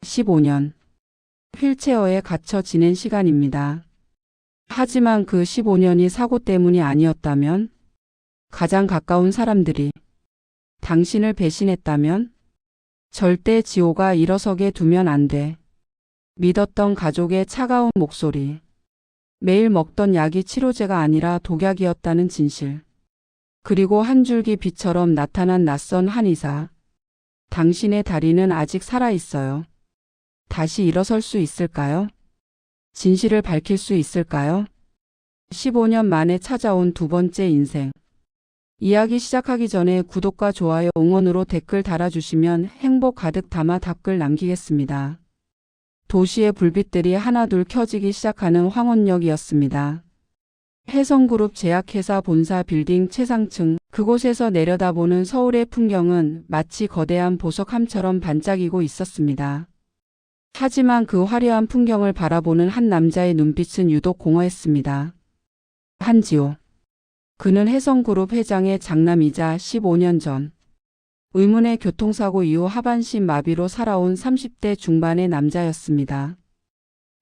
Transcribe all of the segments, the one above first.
15년. 휠체어에 갇혀 지낸 시간입니다. 하지만 그 15년이 사고 때문이 아니었다면? 가장 가까운 사람들이 당신을 배신했다면? 절대 지호가 일어서게 두면 안 돼. 믿었던 가족의 차가운 목소리. 매일 먹던 약이 치료제가 아니라 독약이었다는 진실. 그리고 한 줄기 빛처럼 나타난 낯선 한의사. 당신의 다리는 아직 살아있어요. 다시 일어설 수 있을까요? 진실을 밝힐 수 있을까요? 15년 만에 찾아온 두 번째 인생. 이야기 시작하기 전에 구독과 좋아요, 응원으로 댓글 달아주시면 행복 가득 담아 답글 남기겠습니다. 도시의 불빛들이 하나둘 켜지기 시작하는 황혼역이었습니다. 혜성그룹 제약회사 본사 빌딩 최상층, 그곳에서 내려다보는 서울의 풍경은 마치 거대한 보석함처럼 반짝이고 있었습니다. 하지만 그 화려한 풍경을 바라보는 한 남자의 눈빛은 유독 공허했습니다. 한지호. 그는 혜성그룹 회장의 장남이자 15년 전 의문의 교통사고 이후 하반신 마비로 살아온 30대 중반의 남자였습니다.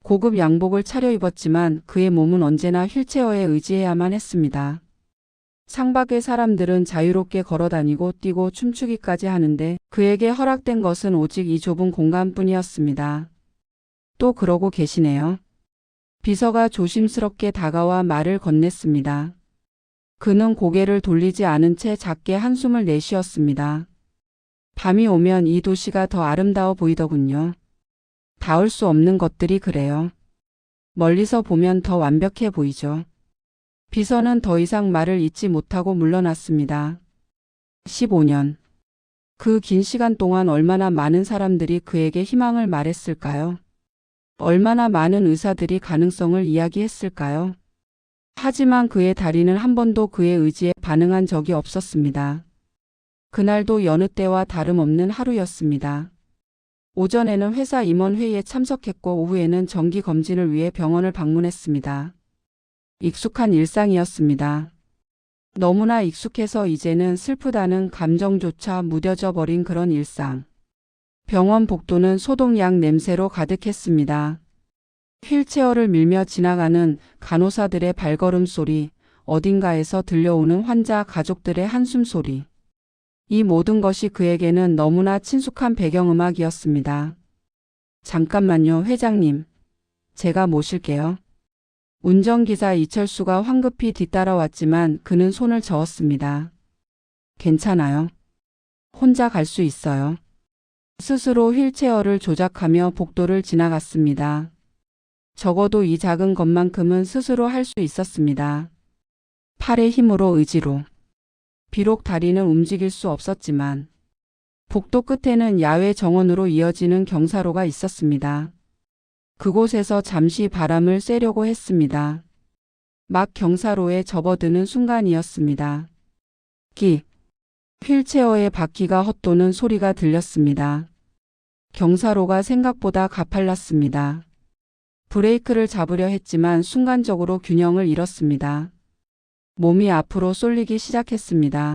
고급 양복을 차려입었지만 그의 몸은 언제나 휠체어에 의지해야만 했습니다. 창밖의 사람들은 자유롭게 걸어다니고 뛰고 춤추기까지 하는데 그에게 허락된 것은 오직 이 좁은 공간뿐이었습니다. 또 그러고 계시네요. 비서가 조심스럽게 다가와 말을 건넸습니다. 그는 고개를 돌리지 않은 채 작게 한숨을 내쉬었습니다. 밤이 오면 이 도시가 더 아름다워 보이더군요. 닿을 수 없는 것들이 그래요. 멀리서 보면 더 완벽해 보이죠. 비서는 더 이상 말을 잇지 못하고 물러났습니다. 15년. 그 긴 시간 동안 얼마나 많은 사람들이 그에게 희망을 말했을까요? 얼마나 많은 의사들이 가능성을 이야기했을까요? 하지만 그의 다리는 한 번도 그의 의지에 반응한 적이 없었습니다. 그날도 여느 때와 다름없는 하루였습니다. 오전에는 회사 임원회의에 참석했고 오후에는 정기검진을 위해 병원을 방문했습니다. 익숙한 일상이었습니다. 너무나 익숙해서 이제는 슬프다는 감정조차 무뎌져 버린 그런 일상. 병원 복도는 소독약 냄새로 가득했습니다. 휠체어를 밀며 지나가는 간호사들의 발걸음 소리, 어딘가에서 들려오는 환자 가족들의 한숨 소리. 이 모든 것이 그에게는 너무나 친숙한 배경음악이었습니다. 잠깐만요, 회장님. 제가 모실게요. 운전기사 이철수가 황급히 뒤따라왔지만 그는 손을 저었습니다. 괜찮아요. 혼자 갈 수 있어요. 스스로 휠체어를 조작하며 복도를 지나갔습니다. 적어도 이 작은 것만큼은 스스로 할 수 있었습니다. 팔의 힘으로, 의지로. 비록 다리는 움직일 수 없었지만 복도 끝에는 야외 정원으로 이어지는 경사로가 있었습니다. 그곳에서 잠시 바람을 쐬려고 했습니다. 막 경사로에 접어드는 순간이었습니다. 휠체어의 바퀴가 헛도는 소리가 들렸습니다. 경사로가 생각보다 가팔랐습니다. 브레이크를 잡으려 했지만 순간적으로 균형을 잃었습니다. 몸이 앞으로 쏠리기 시작했습니다.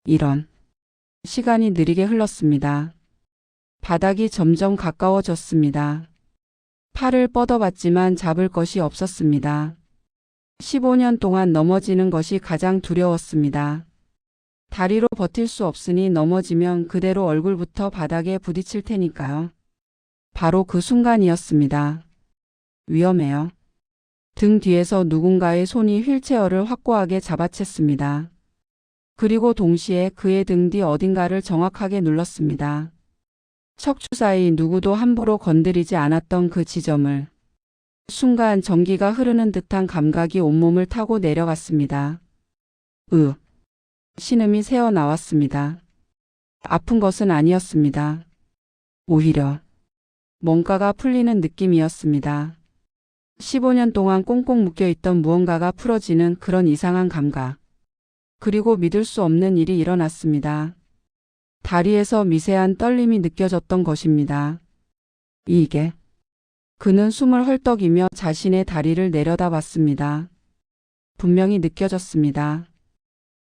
이런. 시간이 느리게 흘렀습니다. 바닥이 점점 가까워졌습니다. 팔을 뻗어봤지만 잡을 것이 없었습니다. 15년 동안 넘어지는 것이 가장 두려웠습니다. 다리로 버틸 수 없으니 넘어지면 그대로 얼굴부터 바닥에 부딪힐 테니까요. 바로 그 순간이었습니다. 위험해요. 등 뒤에서 누군가의 손이 휠체어를 확고하게 잡아챘습니다. 그리고 동시에 그의 등 뒤 어딘가를 정확하게 눌렀습니다. 척추 사이 누구도 함부로 건드리지 않았던 그 지점을. 순간 전기가 흐르는 듯한 감각이 온몸을 타고 내려갔습니다. 신음이 새어나왔습니다. 아픈 것은 아니었습니다. 오히려 뭔가가 풀리는 느낌이었습니다. 15년 동안 꽁꽁 묶여있던 무언가가 풀어지는 그런 이상한 감각. 그리고 믿을 수 없는 일이 일어났습니다. 다리에서 미세한 떨림이 느껴졌던 것입니다. 이게. 그는 숨을 헐떡이며 자신의 다리를 내려다봤습니다. 분명히 느껴졌습니다.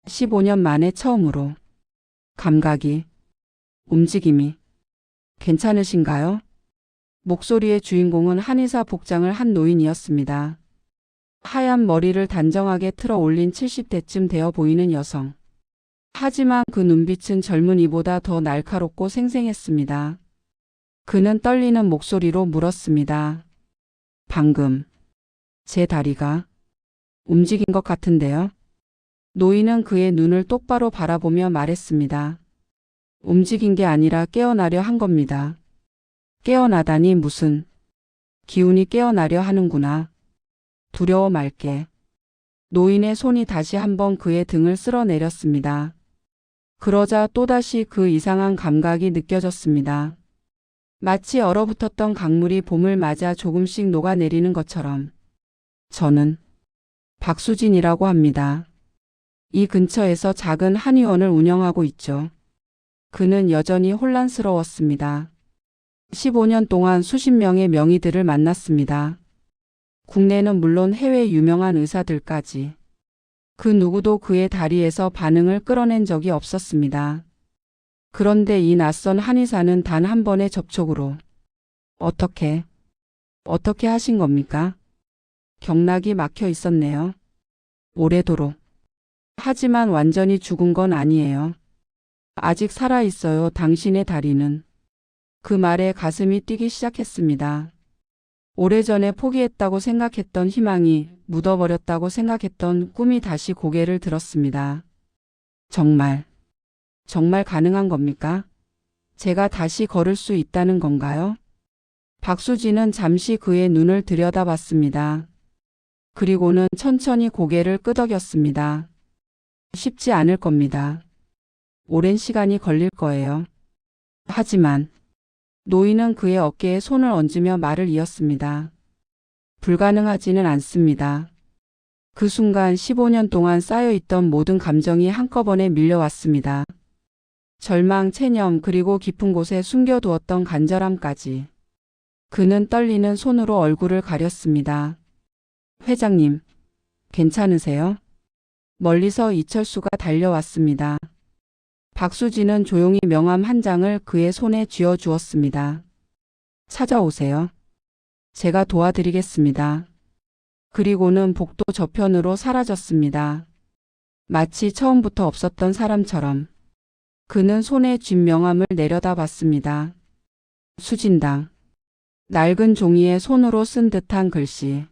15년 만에 처음으로. 감각이. 움직임이. 괜찮으신가요? 목소리의 주인공은 한의사 복장을 한 노인이었습니다. 하얀 머리를 단정하게 틀어 올린 70대쯤 되어 보이는 여성. 하지만 그 눈빛은 젊은이보다 더 날카롭고 생생했습니다. 그는 떨리는 목소리로 물었습니다. 방금 제 다리가 움직인 것 같은데요? 노인은 그의 눈을 똑바로 바라보며 말했습니다. 움직인 게 아니라 깨어나려 한 겁니다. 깨어나다니 무슨 기운이 깨어나려 하는구나. 두려워 말게. 노인의 손이 다시 한번 그의 등을 쓸어내렸습니다. 그러자 또다시 그 이상한 감각이 느껴졌습니다. 마치 얼어붙었던 강물이 봄을 맞아 조금씩 녹아내리는 것처럼. 저는 박수진이라고 합니다. 이 근처에서 작은 한의원을 운영하고 있죠. 그는 여전히 혼란스러웠습니다. 15년 동안 수십 명의 명의들을 만났습니다. 국내는 물론 해외 유명한 의사들까지. 그 누구도 그의 다리에서 반응을 끌어낸 적이 없었습니다. 그런데 이 낯선 한의사는 단 한 번의 접촉으로 어떻게 하신 겁니까? 경락이 막혀 있었네요. 오래도록. 하지만 완전히 죽은 건 아니에요. 아직 살아 있어요. 당신의 다리는. 그 말에 가슴이 뛰기 시작했습니다. 오래전에 포기했다고 생각했던 희망이, 묻어버렸다고 생각했던 꿈이 다시 고개를 들었습니다. 정말 가능한 겁니까? 제가 다시 걸을 수 있다는 건가요? 박수진은 잠시 그의 눈을 들여다봤습니다. 그리고는 천천히 고개를 끄덕였습니다. 쉽지 않을 겁니다. 오랜 시간이 걸릴 거예요. 하지만 노인은 그의 어깨에 손을 얹으며 말을 이었습니다. 불가능하지는 않습니다. 그 순간 15년 동안 쌓여있던 모든 감정이 한꺼번에 밀려왔습니다. 절망, 체념, 그리고 깊은 곳에 숨겨두었던 간절함까지. 그는 떨리는 손으로 얼굴을 가렸습니다. 회장님, 괜찮으세요? 멀리서 이철수가 달려왔습니다. 박수진은 조용히 명함 한 장을 그의 손에 쥐어주었습니다. 찾아오세요. 제가 도와드리겠습니다. 그리고는 복도 저편으로 사라졌습니다. 마치 처음부터 없었던 사람처럼. 그는 손에 쥔 명함을 내려다봤습니다. 수진당. 낡은 종이에 손으로 쓴 듯한 글씨.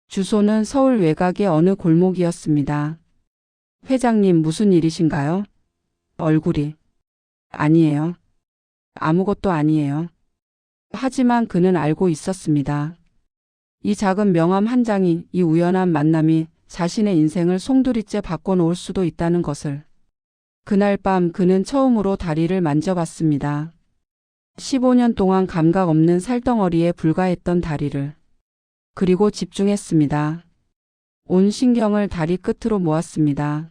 주소는 서울 외곽의 어느 골목이었습니다. 회장님, 무슨 일이신가요? 얼굴이. 아니에요. 아무것도 아니에요. 하지만 그는 알고 있었습니다. 이 작은 명함 한 장이, 이 우연한 만남이 자신의 인생을 송두리째 바꿔놓을 수도 있다는 것을. 그날 밤 그는 처음으로 다리를 만져봤습니다. 15년 동안 감각 없는 살덩어리에 불과했던 다리를. 그리고 집중했습니다. 온 신경을 다리 끝으로 모았습니다.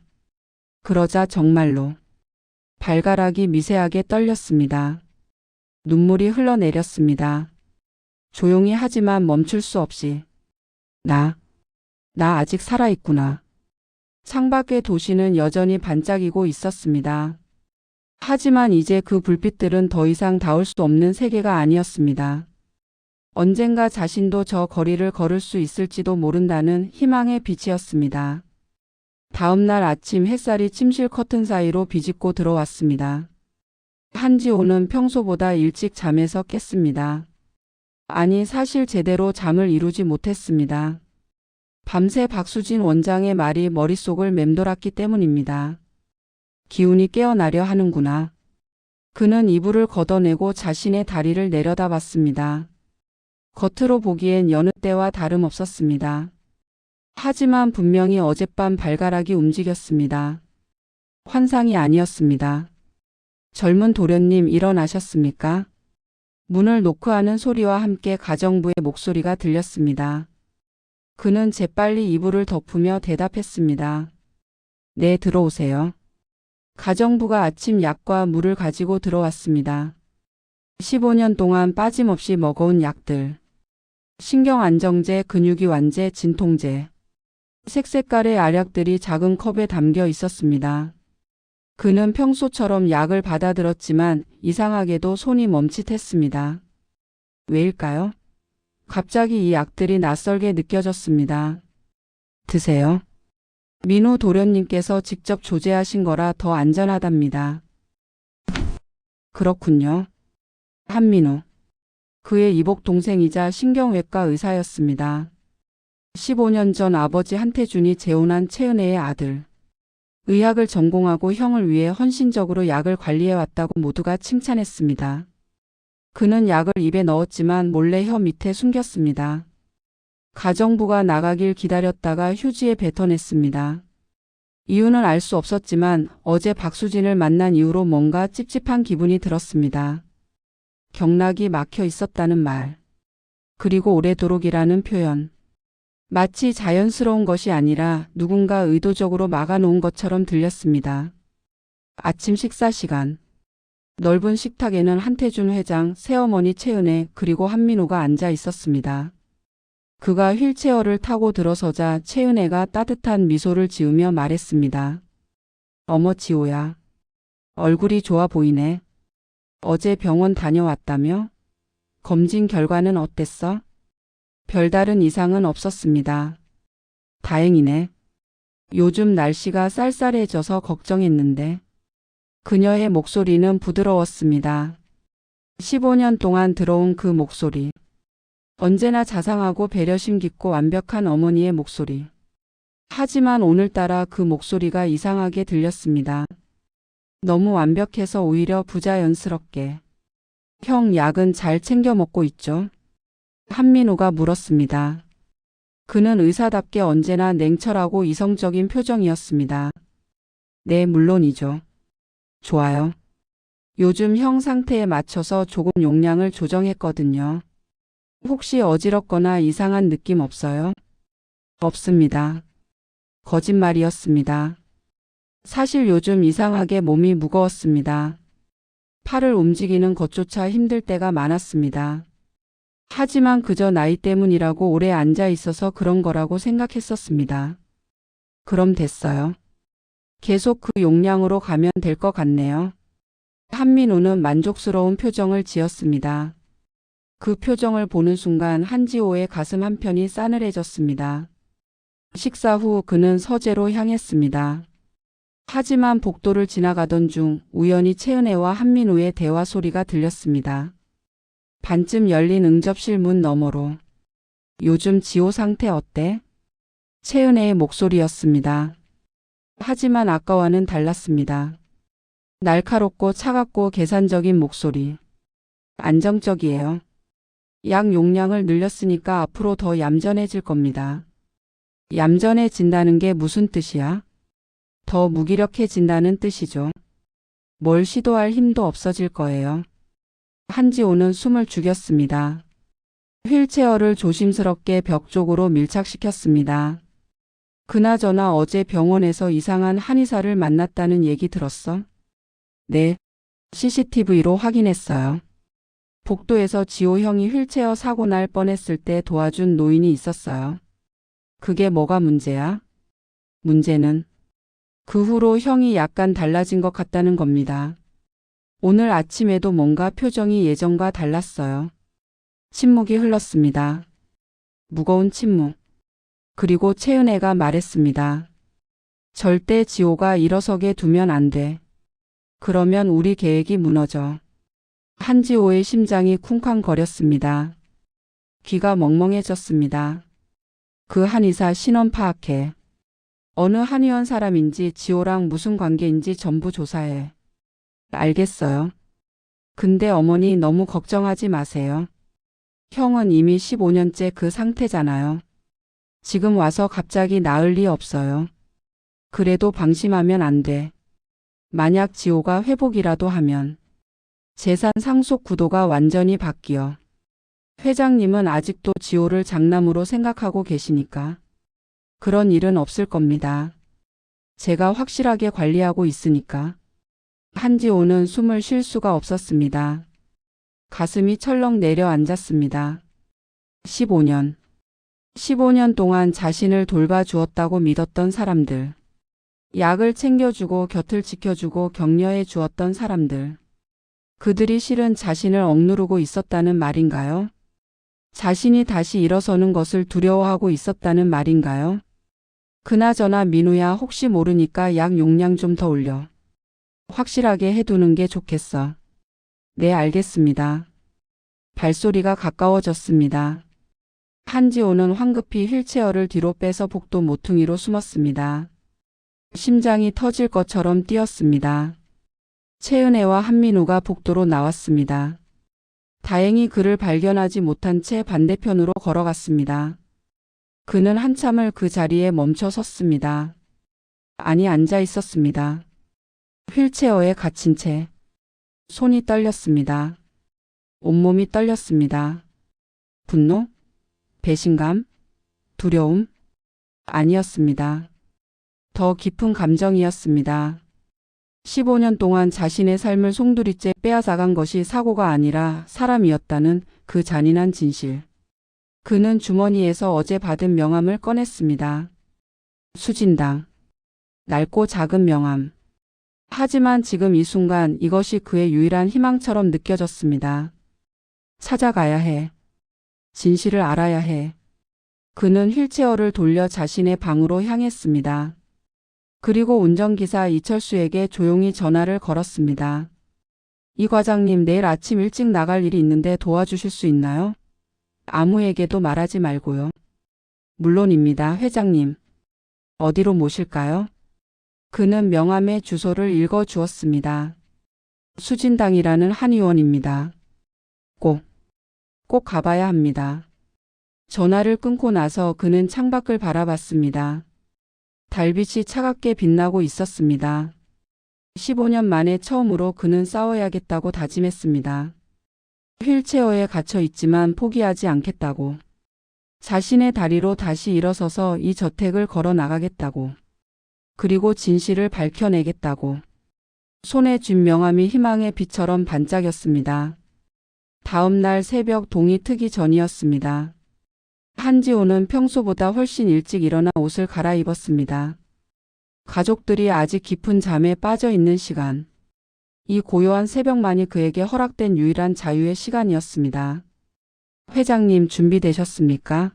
그러자 정말로 발가락이 미세하게 떨렸습니다. 눈물이 흘러내렸습니다. 조용히 하지만 멈출 수 없이. 나 아직 살아있구나. 창밖의 도시는 여전히 반짝이고 있었습니다. 하지만 이제 그 불빛들은 더 이상 닿을 수 없는 세계가 아니었습니다. 언젠가 자신도 저 거리를 걸을 수 있을지도 모른다는 희망의 빛이었습니다. 다음 날 아침 햇살이 침실 커튼 사이로 비집고 들어왔습니다. 한지호는 평소보다 일찍 잠에서 깼습니다. 아니, 사실 제대로 잠을 이루지 못했습니다. 밤새 박수진 원장의 말이 머릿속을 맴돌았기 때문입니다. 기운이 깨어나려 하는구나. 그는 이불을 걷어내고 자신의 다리를 내려다봤습니다. 겉으로 보기엔 여느 때와 다름없었습니다. 하지만 분명히 어젯밤 발가락이 움직였습니다. 환상이 아니었습니다. 젊은 도련님, 일어나셨습니까? 문을 노크하는 소리와 함께 가정부의 목소리가 들렸습니다. 그는 재빨리 이불을 덮으며 대답했습니다. 네, 들어오세요. 가정부가 아침 약과 물을 가지고 들어왔습니다. 15년 동안 빠짐없이 먹어온 약들. 신경안정제, 근육이완제, 진통제. 색색깔의 알약들이 작은 컵에 담겨 있었습니다. 그는 평소처럼 약을 받아들었지만 이상하게도 손이 멈칫했습니다. 왜일까요? 갑자기 이 약들이 낯설게 느껴졌습니다. 드세요. 민우 도련님께서 직접 조제하신 거라 더 안전하답니다. 그렇군요. 한민우. 그의 이복 동생이자 신경외과 의사였습니다. 15년 전 아버지 한태준이 재혼한 채은혜의 아들. 의학을 전공하고 형을 위해 헌신적으로 약을 관리해왔다고 모두가 칭찬했습니다. 그는 약을 입에 넣었지만 몰래 혀 밑에 숨겼습니다. 가정부가 나가길 기다렸다가 휴지에 뱉어냈습니다. 이유는 알 수 없었지만 어제 박수진을 만난 이후로 뭔가 찝찝한 기분이 들었습니다. 경락이 막혀 있었다는 말. 그리고 오래도록이라는 표현. 마치 자연스러운 것이 아니라 누군가 의도적으로 막아놓은 것처럼 들렸습니다. 아침 식사 시간. 넓은 식탁에는 한태준 회장, 새어머니 채은혜 그리고 한민우가 앉아 있었습니다. 그가 휠체어를 타고 들어서자 채은혜가 따뜻한 미소를 지으며 말했습니다. 어머 지호야. 얼굴이 좋아 보이네. 어제 병원 다녀왔다며? 검진 결과는 어땠어? 별다른 이상은 없었습니다. 다행이네. 요즘 날씨가 쌀쌀해져서 걱정했는데. 그녀의 목소리는 부드러웠습니다. 15년 동안 들어온 그 목소리. 언제나 자상하고 배려심 깊고 완벽한 어머니의 목소리. 하지만 오늘따라 그 목소리가 이상하게 들렸습니다. 너무 완벽해서 오히려 부자연스럽게. 형 약은 잘 챙겨 먹고 있죠? 한민우가 물었습니다. 그는 의사답게 언제나 냉철하고 이성적인 표정이었습니다. 네, 물론이죠. 좋아요. 요즘 형 상태에 맞춰서 조금 용량을 조정했거든요. 혹시 어지럽거나 이상한 느낌 없어요? 없습니다. 거짓말이었습니다. 사실 요즘 이상하게 몸이 무거웠습니다. 팔을 움직이는 것조차 힘들 때가 많았습니다. 하지만 그저 나이 때문이라고 오래 앉아 있어서 그런 거라고 생각했었습니다. 그럼 됐어요. 계속 그 용량으로 가면 될 것 같네요. 한민우는 만족스러운 표정을 지었습니다. 그 표정을 보는 순간 한지호의 가슴 한편이 싸늘해졌습니다. 식사 후 그는 서재로 향했습니다. 하지만 복도를 지나가던 중 우연히 채은혜와 한민우의 대화 소리가 들렸습니다. 반쯤 열린 응접실 문 너머로. 요즘 지호 상태 어때? 채은혜의 목소리였습니다. 하지만 아까와는 달랐습니다. 날카롭고 차갑고 계산적인 목소리. 안정적이에요. 약 용량을 늘렸으니까 앞으로 더 얌전해질 겁니다. 얌전해진다는 게 무슨 뜻이야? 더 무기력해진다는 뜻이죠. 뭘 시도할 힘도 없어질 거예요. 한지호는 숨을 죽였습니다. 휠체어를 조심스럽게 벽 쪽으로 밀착시켰습니다. 그나저나 어제 병원에서 이상한 한의사를 만났다는 얘기 들었어? 네. CCTV로 확인했어요. 복도에서 지호 형이 휠체어 사고 날 뻔했을 때 도와준 노인이 있었어요. 그게 뭐가 문제야? 문제는 그 후로 형이 약간 달라진 것 같다는 겁니다. 오늘 아침에도 뭔가 표정이 예전과 달랐어요. 침묵이 흘렀습니다. 무거운 침묵. 그리고 채은혜가 말했습니다. 절대 지호가 일어서게 두면 안 돼. 그러면 우리 계획이 무너져. 한지호의 심장이 쿵쾅거렸습니다. 귀가 멍멍해졌습니다. 그 한의사 신원 파악해. 어느 한의원 사람인지 지호랑 무슨 관계인지 전부 조사해. 알겠어요. 근데 어머니 너무 걱정하지 마세요. 형은 이미 15년째 그 상태잖아요. 지금 와서 갑자기 나을 리 없어요. 그래도 방심하면 안 돼. 만약 지호가 회복이라도 하면 재산 상속 구도가 완전히 바뀌어. 회장님은 아직도 지호를 장남으로 생각하고 계시니까 그런 일은 없을 겁니다. 제가 확실하게 관리하고 있으니까. 한지호는 숨을 쉴 수가 없었습니다. 가슴이 철렁 내려앉았습니다. 15년 동안 자신을 돌봐주었다고 믿었던 사람들. 약을 챙겨주고 곁을 지켜주고 격려해 주었던 사람들. 그들이 실은 자신을 억누르고 있었다는 말인가요? 자신이 다시 일어서는 것을 두려워하고 있었다는 말인가요? 그나저나 민우야, 혹시 모르니까 약 용량 좀 더 올려. 확실하게 해두는 게 좋겠어. 네, 알겠습니다. 발소리가 가까워졌습니다. 한지호는 황급히 휠체어를 뒤로 빼서 복도 모퉁이로 숨었습니다. 심장이 터질 것처럼 뛰었습니다. 최은혜와 한민우가 복도로 나왔습니다. 다행히 그를 발견하지 못한 채 반대편으로 걸어갔습니다. 그는 한참을 그 자리에 멈춰 섰습니다. 아니, 앉아 있었습니다. 휠체어에 갇힌 채. 손이 떨렸습니다. 온몸이 떨렸습니다. 분노? 배신감? 두려움? 아니었습니다. 더 깊은 감정이었습니다. 15년 동안 자신의 삶을 송두리째 빼앗아간 것이 사고가 아니라 사람이었다는 그 잔인한 진실. 그는 주머니에서 어제 받은 명함을 꺼냈습니다. 수진당. 낡고 작은 명함. 하지만 지금 이 순간 이것이 그의 유일한 희망처럼 느껴졌습니다. 찾아가야 해. 진실을 알아야 해. 그는 휠체어를 돌려 자신의 방으로 향했습니다. 그리고 운전기사 이철수에게 조용히 전화를 걸었습니다. 이 과장님, 내일 아침 일찍 나갈 일이 있는데 도와주실 수 있나요? 아무에게도 말하지 말고요. 물론입니다, 회장님. 어디로 모실까요? 그는 명함의 주소를 읽어 주었습니다. 수진당이라는 한의원입니다. 꼭 가봐야 합니다. 전화를 끊고 나서 그는 창밖을 바라봤습니다. 달빛이 차갑게 빛나고 있었습니다. 15년 만에 처음으로 그는 싸워야겠다고 다짐했습니다. 휠체어에 갇혀 있지만 포기하지 않겠다고. 자신의 다리로 다시 일어서서 이 저택을 걸어 나가겠다고. 그리고 진실을 밝혀내겠다고. 손에 쥔 명함이 희망의 빛처럼 반짝였습니다. 다음 날 새벽 동이 트기 전이었습니다. 한지호는 평소보다 훨씬 일찍 일어나 옷을 갈아입었습니다. 가족들이 아직 깊은 잠에 빠져 있는 시간. 이 고요한 새벽만이 그에게 허락된 유일한 자유의 시간이었습니다. 회장님, 준비되셨습니까?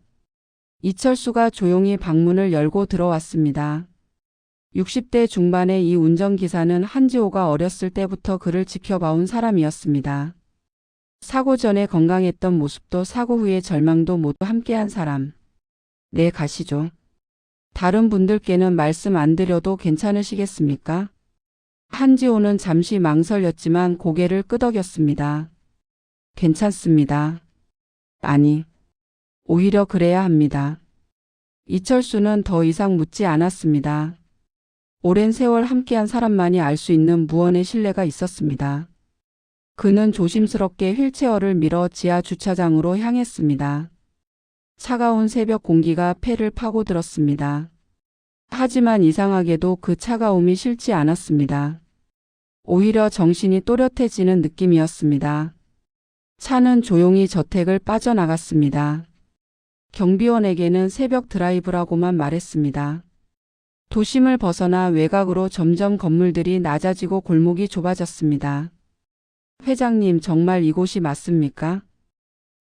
이철수가 조용히 방문을 열고 들어왔습니다. 60대 중반의 이 운전기사는 한지호가 어렸을 때부터 그를 지켜봐온 사람이었습니다. 사고 전에 건강했던 모습도 사고 후의 절망도 모두 함께한 사람. 네, 가시죠. 다른 분들께는 말씀 안 드려도 괜찮으시겠습니까? 한지호는 잠시 망설였지만 고개를 끄덕였습니다. 괜찮습니다. 아니, 오히려 그래야 합니다. 이철수는 더 이상 묻지 않았습니다. 오랜 세월 함께한 사람만이 알 수 있는 무언의 신뢰가 있었습니다. 그는 조심스럽게 휠체어를 밀어 지하 주차장으로 향했습니다. 차가운 새벽 공기가 폐를 파고들었습니다. 하지만 이상하게도 그 차가움이 싫지 않았습니다. 오히려 정신이 또렷해지는 느낌이었습니다. 차는 조용히 저택을 빠져나갔습니다. 경비원에게는 새벽 드라이브라고만 말했습니다. 도심을 벗어나 외곽으로 점점 건물들이 낮아지고 골목이 좁아졌습니다. 회장님, 정말 이곳이 맞습니까?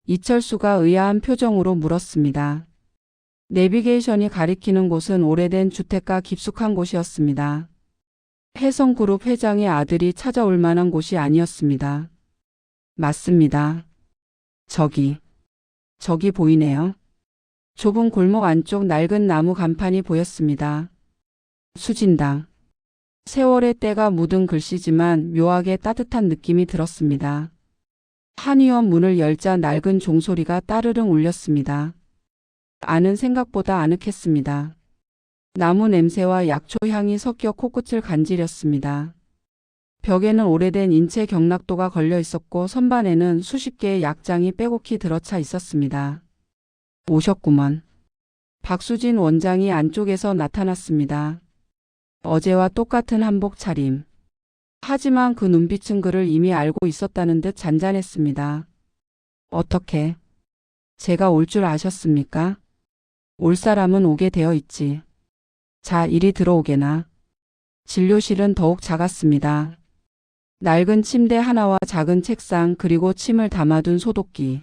이철수가 의아한 표정으로 물었습니다. 내비게이션이 가리키는 곳은 오래된 주택가 깊숙한 곳이었습니다. 혜성그룹 회장의 아들이 찾아올 만한 곳이 아니었습니다. 맞습니다. 저기 보이네요. 좁은 골목 안쪽 낡은 나무 간판이 보였습니다. 수진당. 세월의 때가 묻은 글씨지만 묘하게 따뜻한 느낌이 들었습니다. 한의원 문을 열자 낡은 종소리가 따르릉 울렸습니다. 안은 생각보다 아늑했습니다. 나무 냄새와 약초 향이 섞여 코끝을 간지렸습니다. 벽에는 오래된 인체 경락도가 걸려 있었고 선반에는 수십 개의 약장이 빼곡히 들어차 있었습니다. 오셨구먼. 박수진 원장이 안쪽에서 나타났습니다. 어제와 똑같은 한복 차림. 하지만 그 눈빛은 그를 이미 알고 있었다는 듯 잔잔했습니다. 어떻게? 제가 올 줄 아셨습니까? 올 사람은 오게 되어 있지. 자, 이리 들어오게나. 진료실은 더욱 작았습니다. 낡은 침대 하나와 작은 책상 그리고 침을 담아둔 소독기.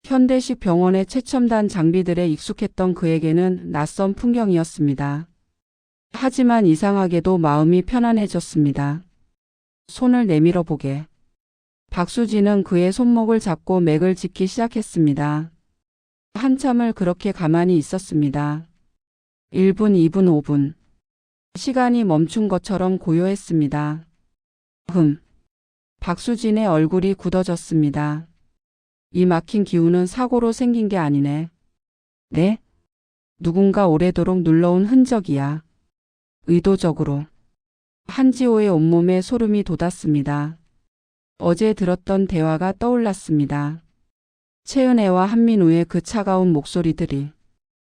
현대식 병원의 최첨단 장비들에 익숙했던 그에게는 낯선 풍경이었습니다. 하지만 이상하게도 마음이 편안해졌습니다. 손을 내밀어 보게. 박수진은 그의 손목을 잡고 맥을 짚기 시작했습니다. 한참을 그렇게 가만히 있었습니다. 1분, 2분, 5분. 시간이 멈춘 것처럼 고요했습니다. 박수진의 얼굴이 굳어졌습니다. 이 막힌 기운은 사고로 생긴 게 아니네. 네? 누군가 오래도록 눌러온 흔적이야. 의도적으로. 한지호의 온몸에 소름이 돋았습니다. 어제 들었던 대화가 떠올랐습니다. 최은혜와 한민우의 그 차가운 목소리들이.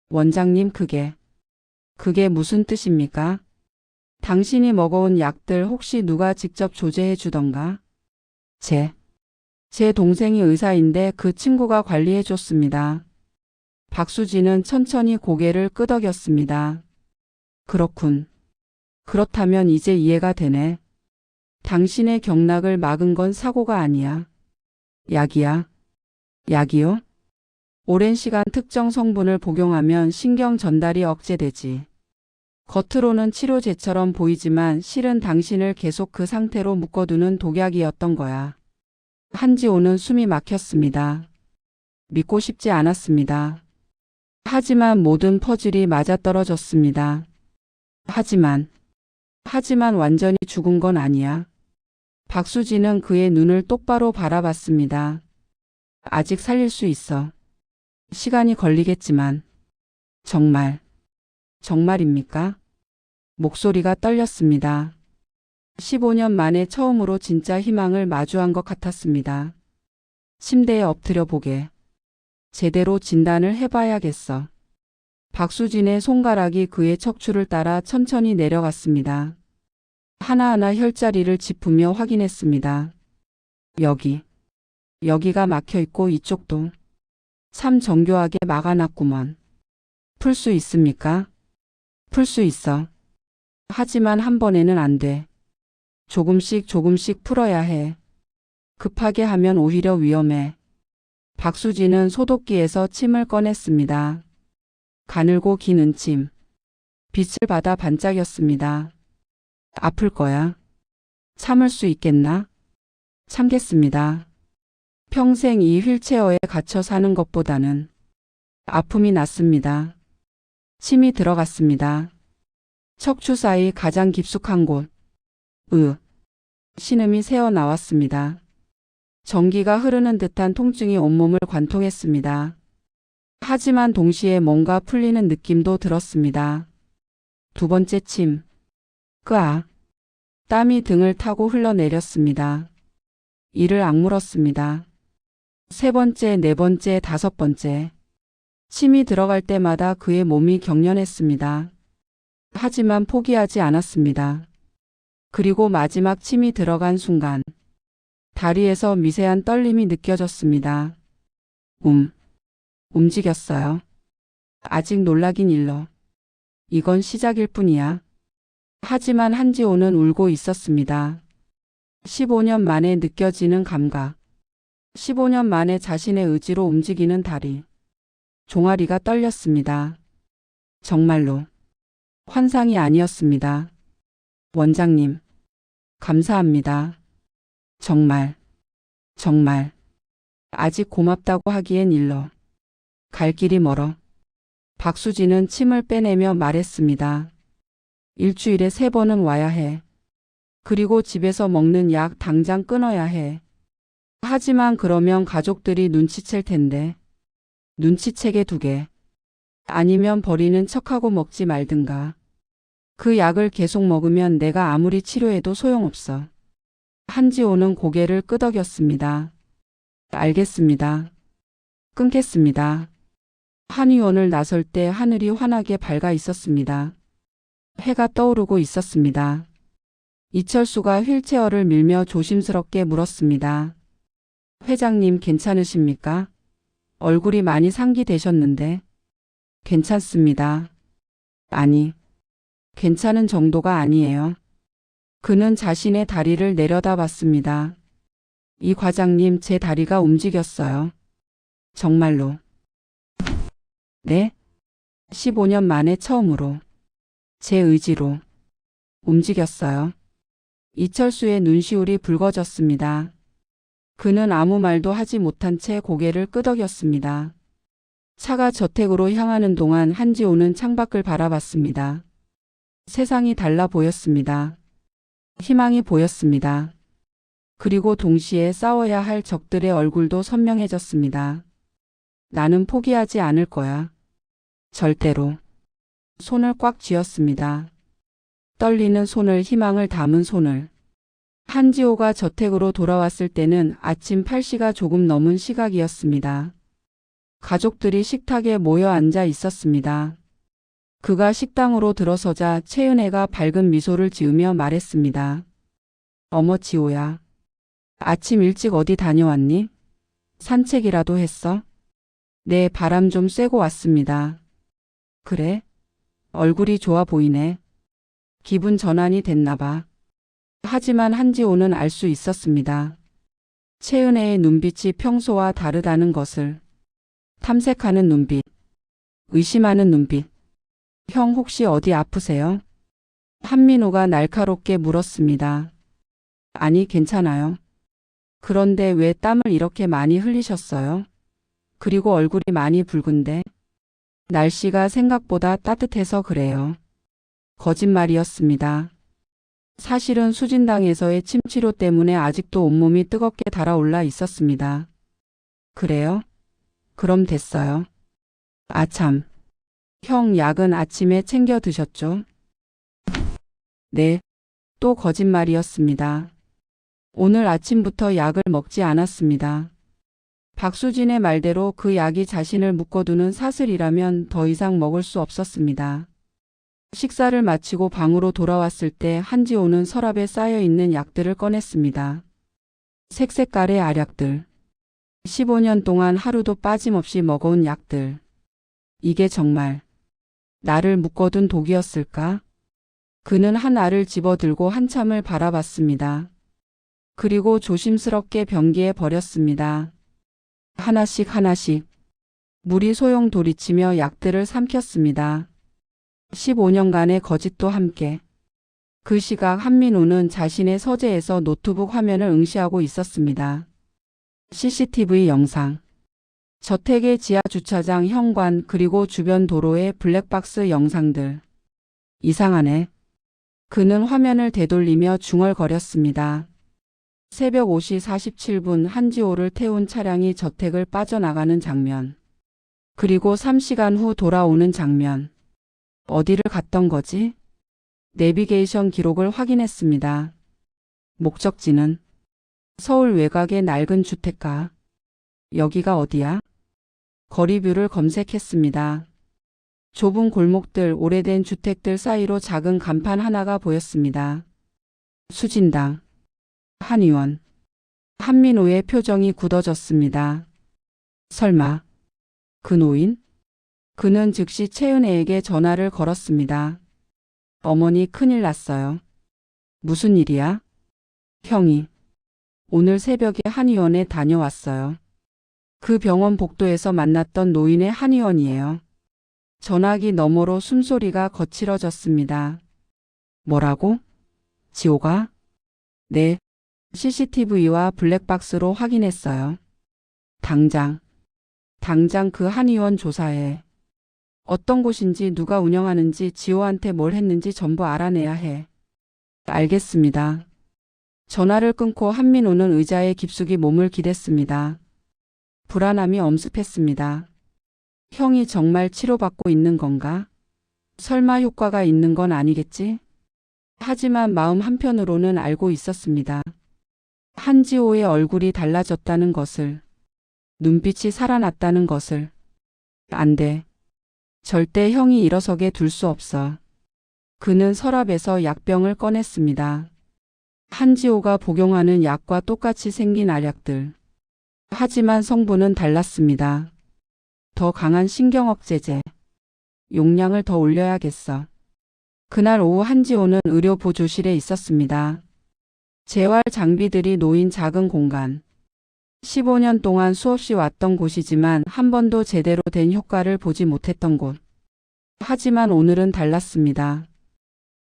원장님, 그게 무슨 뜻입니까? 당신이 먹어온 약들 혹시 누가 직접 조제해 주던가? 제 동생이 의사인데 그 친구가 관리해 줬습니다. 박수진은 천천히 고개를 끄덕였습니다. 그렇군. 그렇다면 이제 이해가 되네. 당신의 경락을 막은 건 사고가 아니야. 약이야. 약이요? 오랜 시간 특정 성분을 복용하면 신경 전달이 억제되지. 겉으로는 치료제처럼 보이지만 실은 당신을 계속 그 상태로 묶어두는 독약이었던 거야. 한지호는 숨이 막혔습니다. 믿고 싶지 않았습니다. 하지만 모든 퍼즐이 맞아떨어졌습니다. 하지만 완전히 죽은 건 아니야. 박수진은 그의 눈을 똑바로 바라봤습니다. 아직 살릴 수 있어. 시간이 걸리겠지만. 정말입니까? 목소리가 떨렸습니다. 15년 만에 처음으로 진짜 희망을 마주한 것 같았습니다. 침대에 엎드려 보게. 제대로 진단을 해봐야겠어. 박수진의 손가락이 그의 척추를 따라 천천히 내려갔습니다. 하나하나 혈자리를 짚으며 확인했습니다. 여기가 막혀있고 이쪽도. 참 정교하게 막아놨구먼. 풀 수 있습니까? 풀 수 있어. 하지만 한 번에는 안 돼. 조금씩 풀어야 해. 급하게 하면 오히려 위험해. 박수진은 소독기에서 침을 꺼냈습니다. 가늘고 긴 은침. 빛을 받아 반짝였습니다. 아플 거야. 참을 수 있겠나? 참겠습니다. 평생 이 휠체어에 갇혀 사는 것보다는 아픔이 낫습니다. 침이 들어갔습니다. 척추 사이 가장 깊숙한 곳. 신음이 새어 나왔습니다. 전기가 흐르는 듯한 통증이 온몸을 관통했습니다. 하지만 동시에 뭔가 풀리는 느낌도 들었습니다. 두 번째 침. 땀이 등을 타고 흘러내렸습니다. 이를 악물었습니다. 세 번째, 네 번째, 다섯 번째. 침이 들어갈 때마다 그의 몸이 경련했습니다. 하지만 포기하지 않았습니다. 그리고 마지막 침이 들어간 순간 다리에서 미세한 떨림이 느껴졌습니다. 움직였어요. 아직 놀라긴 일러. 이건 시작일 뿐이야. 하지만 한지호는 울고 있었습니다. 15년 만에 느껴지는 감각. 15년 만에 자신의 의지로 움직이는 다리. 종아리가 떨렸습니다. 정말로. 환상이 아니었습니다. 원장님, 감사합니다. 정말. 아직 고맙다고 하기엔 일러. 갈 길이 멀어. 박수진은 침을 빼내며 말했습니다. 일주일에 3번은 와야 해. 그리고 집에서 먹는 약 당장 끊어야 해. 하지만 그러면 가족들이 눈치챌 텐데. 눈치채게 두게. 아니면 버리는 척하고 먹지 말든가. 그 약을 계속 먹으면 내가 아무리 치료해도 소용없어. 한지호는 고개를 끄덕였습니다. 알겠습니다. 끊겠습니다. 한의원을 나설 때 하늘이 환하게 밝아 있었습니다. 해가 떠오르고 있었습니다. 이철수가 휠체어를 밀며 조심스럽게 물었습니다. 회장님 괜찮으십니까? 얼굴이 많이 상기되셨는데. 괜찮습니다. 아니, 괜찮은 정도가 아니에요. 그는 자신의 다리를 내려다봤습니다. 이 과장님, 제 다리가 움직였어요. 정말로. 네? 15년 만에 처음으로. 제 의지로. 움직였어요. 이철수의 눈시울이 붉어졌습니다. 그는 아무 말도 하지 못한 채 고개를 끄덕였습니다. 차가 저택으로 향하는 동안 한지호는 창밖을 바라봤습니다. 세상이 달라 보였습니다. 희망이 보였습니다. 그리고 동시에 싸워야 할 적들의 얼굴도 선명해졌습니다. 나는 포기하지 않을 거야. 절대로. 손을 꽉 쥐었습니다. 떨리는 손을, 희망을 담은 손을. 한지호가 저택으로 돌아왔을 때는 아침 8시가 조금 넘은 시각이었습니다. 가족들이 식탁에 모여 앉아 있었습니다. 그가 식당으로 들어서자 채은혜가 밝은 미소를 지으며 말했습니다. 어머, 지호야. 아침 일찍 어디 다녀왔니? 산책이라도 했어? 네, 바람 좀 쐬고 왔습니다. 그래? 얼굴이 좋아 보이네. 기분 전환이 됐나 봐. 하지만 한지호는 알 수 있었습니다. 채은혜의 눈빛이 평소와 다르다는 것을. 탐색하는 눈빛. 의심하는 눈빛. 형, 혹시 어디 아프세요? 한민호가 날카롭게 물었습니다. 아니, 괜찮아요. 그런데 왜 땀을 이렇게 많이 흘리셨어요? 그리고 얼굴이 많이 붉은데? 날씨가 생각보다 따뜻해서 그래요. 거짓말이었습니다. 사실은 수진당에서의 침치료 때문에 아직도 온몸이 뜨겁게 달아올라 있었습니다. 그래요? 그럼 됐어요. 아참. 형, 약은 아침에 챙겨 드셨죠? 네. 또 거짓말이었습니다. 오늘 아침부터 약을 먹지 않았습니다. 박수진의 말대로 그 약이 자신을 묶어두는 사슬이라면 더 이상 먹을 수 없었습니다. 식사를 마치고 방으로 돌아왔을 때 한지호는 서랍에 쌓여있는 약들을 꺼냈습니다. 색색깔의 알약들. 15년 동안 하루도 빠짐없이 먹어온 약들. 이게 정말 나를 묶어둔 독이었을까? 그는 한 알을 집어들고 한참을 바라봤습니다. 그리고 조심스럽게 변기에 버렸습니다. 하나씩 하나씩. 물이 소용돌이치며 약들을 삼켰습니다. 15년간의 거짓도 함께. 그 시각 한민호는 자신의 서재에서 노트북 화면을 응시하고 있었습니다. CCTV 영상. 저택의 지하 주차장 현관 그리고 주변 도로의 블랙박스 영상들. 이상하네. 그는 화면을 되돌리며 중얼거렸습니다. 새벽 5시 47분 한지호를 태운 차량이 저택을 빠져나가는 장면. 그리고 3시간 후 돌아오는 장면. 어디를 갔던 거지? 내비게이션 기록을 확인했습니다. 목적지는 서울 외곽의 낡은 주택가. 여기가 어디야? 거리뷰를 검색했습니다. 좁은 골목들, 오래된 주택들 사이로 작은 간판 하나가 보였습니다. 수진당. 한의원. 한민호의 표정이 굳어졌습니다. 설마 그 노인? 그는 즉시 채은혜에게 전화를 걸었습니다. 어머니, 큰일 났어요. 무슨 일이야? 형이 오늘 새벽에 한의원에 다녀왔어요. 그 병원 복도에서 만났던 노인의 한의원이에요. 전화기 너머로 숨소리가 거칠어졌습니다. 뭐라고? 지호가? 네. CCTV와 블랙박스로 확인했어요. 당장 그 한의원 조사해. 어떤 곳인지, 누가 운영하는지, 지호한테 뭘 했는지 전부 알아내야 해. 알겠습니다. 전화를 끊고 한민호는 의자에 깊숙이 몸을 기댔습니다. 불안함이 엄습했습니다. 형이 정말 치료받고 있는 건가? 설마 효과가 있는 건 아니겠지? 하지만 마음 한편으로는 알고 있었습니다. 한지호의 얼굴이 달라졌다는 것을, 눈빛이 살아났다는 것을. 안 돼. 절대 형이 일어서게 둘 수 없어. 그는 서랍에서 약병을 꺼냈습니다. 한지호가 복용하는 약과 똑같이 생긴 알약들. 하지만 성분은 달랐습니다. 더 강한 신경억제제. 용량을 더 올려야겠어. 그날 오후 한지호는 의료 보조실에 있었습니다. 재활 장비들이 놓인 작은 공간. 15년 동안 수없이 왔던 곳이지만 한 번도 제대로 된 효과를 보지 못했던 곳. 하지만 오늘은 달랐습니다.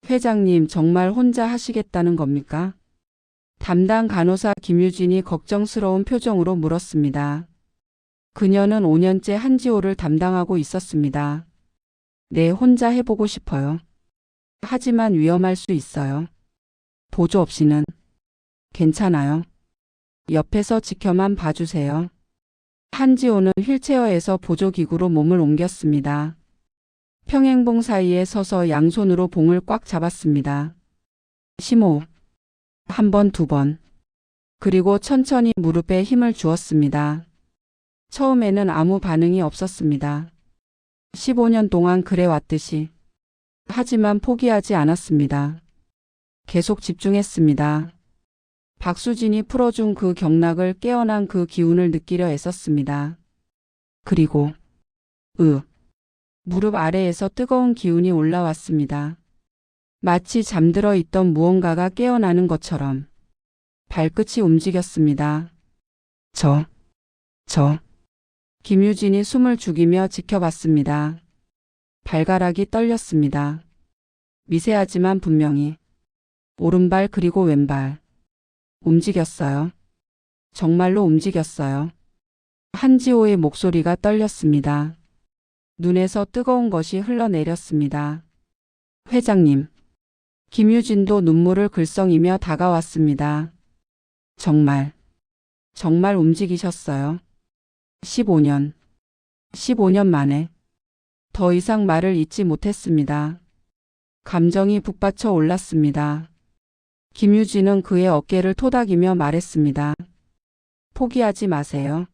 회장님, 정말 혼자 하시겠다는 겁니까? 담당 간호사 김유진이 걱정스러운 표정으로 물었습니다. 그녀는 5년째 한지호를 담당하고 있었습니다. 네, 혼자 해보고 싶어요. 하지만 위험할 수 있어요. 보조 없이는. 괜찮아요. 옆에서 지켜만 봐주세요. 한지호는 휠체어에서 보조기구로 몸을 옮겼습니다. 평행봉 사이에 서서 양손으로 봉을 꽉 잡았습니다. 심호흡. 한 번, 두 번. 그리고 천천히 무릎에 힘을 주었습니다. 처음에는 아무 반응이 없었습니다. 15년 동안 그래왔듯이. 하지만 포기하지 않았습니다. 계속 집중했습니다. 박수진이 풀어준 그 경락을 깨어난 그 기운을 느끼려 애썼습니다. 그리고 무릎 아래에서 뜨거운 기운이 올라왔습니다. 마치 잠들어 있던 무언가가 깨어나는 것처럼 발끝이 움직였습니다. 김유진이 숨을 죽이며 지켜봤습니다. 발가락이 떨렸습니다. 미세하지만 분명히. 오른발 그리고 왼발. 움직였어요. 정말로 움직였어요. 한지호의 목소리가 떨렸습니다. 눈에서 뜨거운 것이 흘러내렸습니다. 회장님. 김유진도 눈물을 글썽이며 다가왔습니다. 정말 움직이셨어요. 15년 만에. 더 이상 말을 잇지 못했습니다. 감정이 북받쳐 올랐습니다. 김유진은 그의 어깨를 토닥이며 말했습니다. 포기하지 마세요.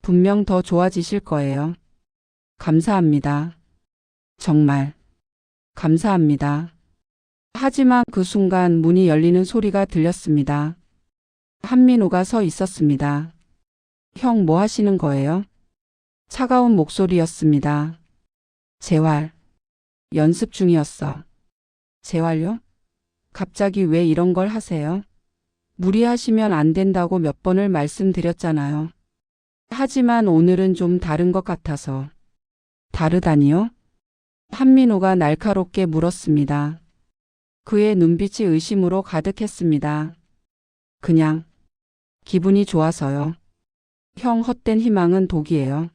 분명 더 좋아지실 거예요. 감사합니다. 정말 감사합니다. 하지만 그 순간 문이 열리는 소리가 들렸습니다. 한민우가 서 있었습니다. 형, 뭐 하시는 거예요? 차가운 목소리였습니다. 재활. 연습 중이었어. 재활요? 갑자기 왜 이런 걸 하세요? 무리하시면 안 된다고 몇 번을 말씀드렸잖아요. 하지만 오늘은 좀 다른 것 같아서. 다르다니요? 한민호가 날카롭게 물었습니다. 그의 눈빛이 의심으로 가득했습니다. 그냥 기분이 좋아서요. 형, 헛된 희망은 독이에요.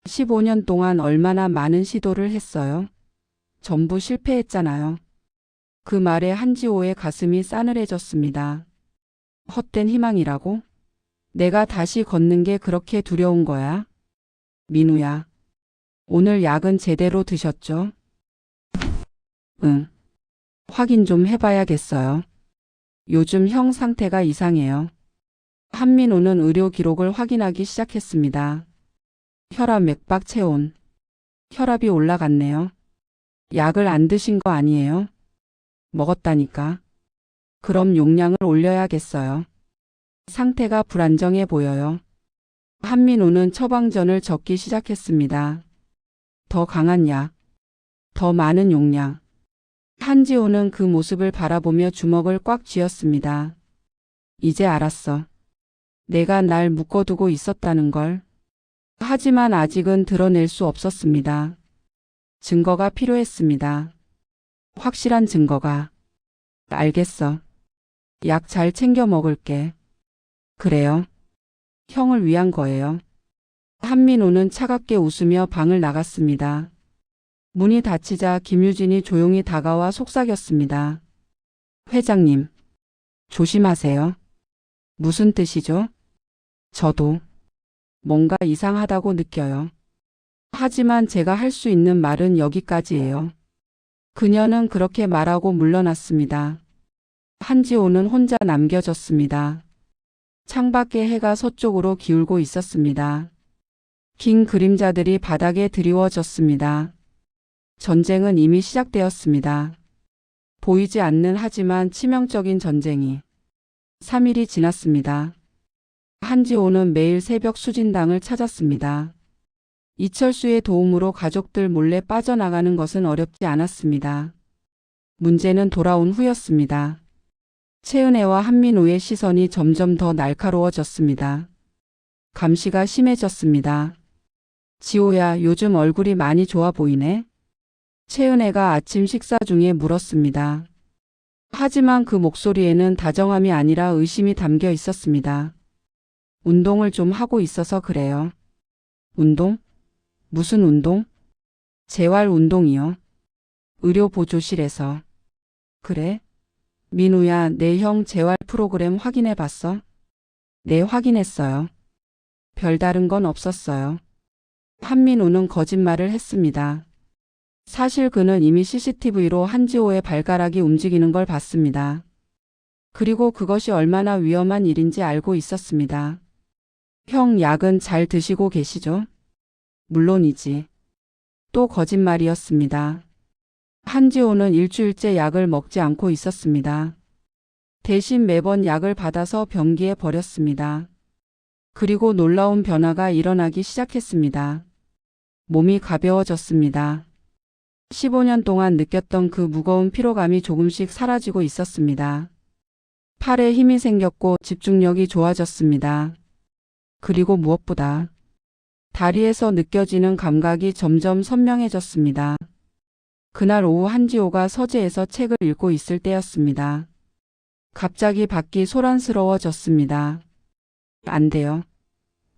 15년 동안 얼마나 많은 시도를 했어요. 전부 실패했잖아요. 그 말에 한지호의 가슴이 싸늘해졌습니다. 헛된 희망이라고? 내가 다시 걷는 게 그렇게 두려운 거야? 민우야. 오늘 약은 제대로 드셨죠? 응. 확인 좀 해봐야겠어요. 요즘 형 상태가 이상해요. 한민호는 의료 기록을 확인하기 시작했습니다. 혈압, 맥박, 체온. 혈압이 올라갔네요. 약을 안 드신 거 아니에요? 먹었다니까. 그럼 용량을 올려야겠어요. 상태가 불안정해 보여요. 한민호는 처방전을 적기 시작했습니다. 더 강한 약, 더 많은 용량. 한지호는 그 모습을 바라보며 주먹을 꽉 쥐었습니다. 이제 알았어. 내가 날 묶어두고 있었다는 걸. 하지만 아직은 드러낼 수 없었습니다. 증거가 필요했습니다. 확실한 증거가. 알겠어. 약 잘 챙겨 먹을게. 그래요. 형을 위한 거예요. 한민호는 차갑게 웃으며 방을 나갔습니다. 문이 닫히자 김유진이 조용히 다가와 속삭였습니다. 회장님, 조심하세요. 무슨 뜻이죠? 저도 뭔가 이상하다고 느껴요. 하지만 제가 할 수 있는 말은 여기까지예요. 그녀는 그렇게 말하고 물러났습니다. 한지호는 혼자 남겨졌습니다. 창밖에 해가 서쪽으로 기울고 있었습니다. 긴 그림자들이 바닥에 드리워졌습니다. 전쟁은 이미 시작되었습니다. 보이지 않는 하지만 치명적인 전쟁이. 3일이 지났습니다. 한지호는 매일 새벽 수진당을 찾았습니다. 이철수의 도움으로 가족들 몰래 빠져나가는 것은 어렵지 않았습니다. 문제는 돌아온 후였습니다. 채은혜와 한민우의 시선이 점점 더 날카로워졌습니다. 감시가 심해졌습니다. 지호야, 요즘 얼굴이 많이 좋아 보이네. 채은혜가 아침 식사 중에 물었습니다. 하지만 그 목소리에는 다정함이 아니라 의심이 담겨 있었습니다. 운동을 좀 하고 있어서 그래요. 운동? 무슨 운동? 재활 운동이요. 의료보조실에서. 그래? 민우야, 내 형 재활 프로그램 확인해 봤어? 네, 확인했어요. 별다른 건 없었어요. 한민우는 거짓말을 했습니다. 사실 그는 이미 CCTV로 한지호의 발가락이 움직이는 걸 봤습니다. 그리고 그것이 얼마나 위험한 일인지 알고 있었습니다. 형, 약은 잘 드시고 계시죠? 물론이지. 또 거짓말이었습니다. 한지호는 일주일째 약을 먹지 않고 있었습니다. 대신 매번 약을 받아서 변기에 버렸습니다. 그리고 놀라운 변화가 일어나기 시작했습니다. 몸이 가벼워졌습니다. 15년 동안 느꼈던 그 무거운 피로감이 조금씩 사라지고 있었습니다. 팔에 힘이 생겼고 집중력이 좋아졌습니다. 그리고 무엇보다 다리에서 느껴지는 감각이 점점 선명해졌습니다. 그날 오후 한지호가 서재에서 책을 읽고 있을 때였습니다. 갑자기 밖이 소란스러워졌습니다. 안 돼요.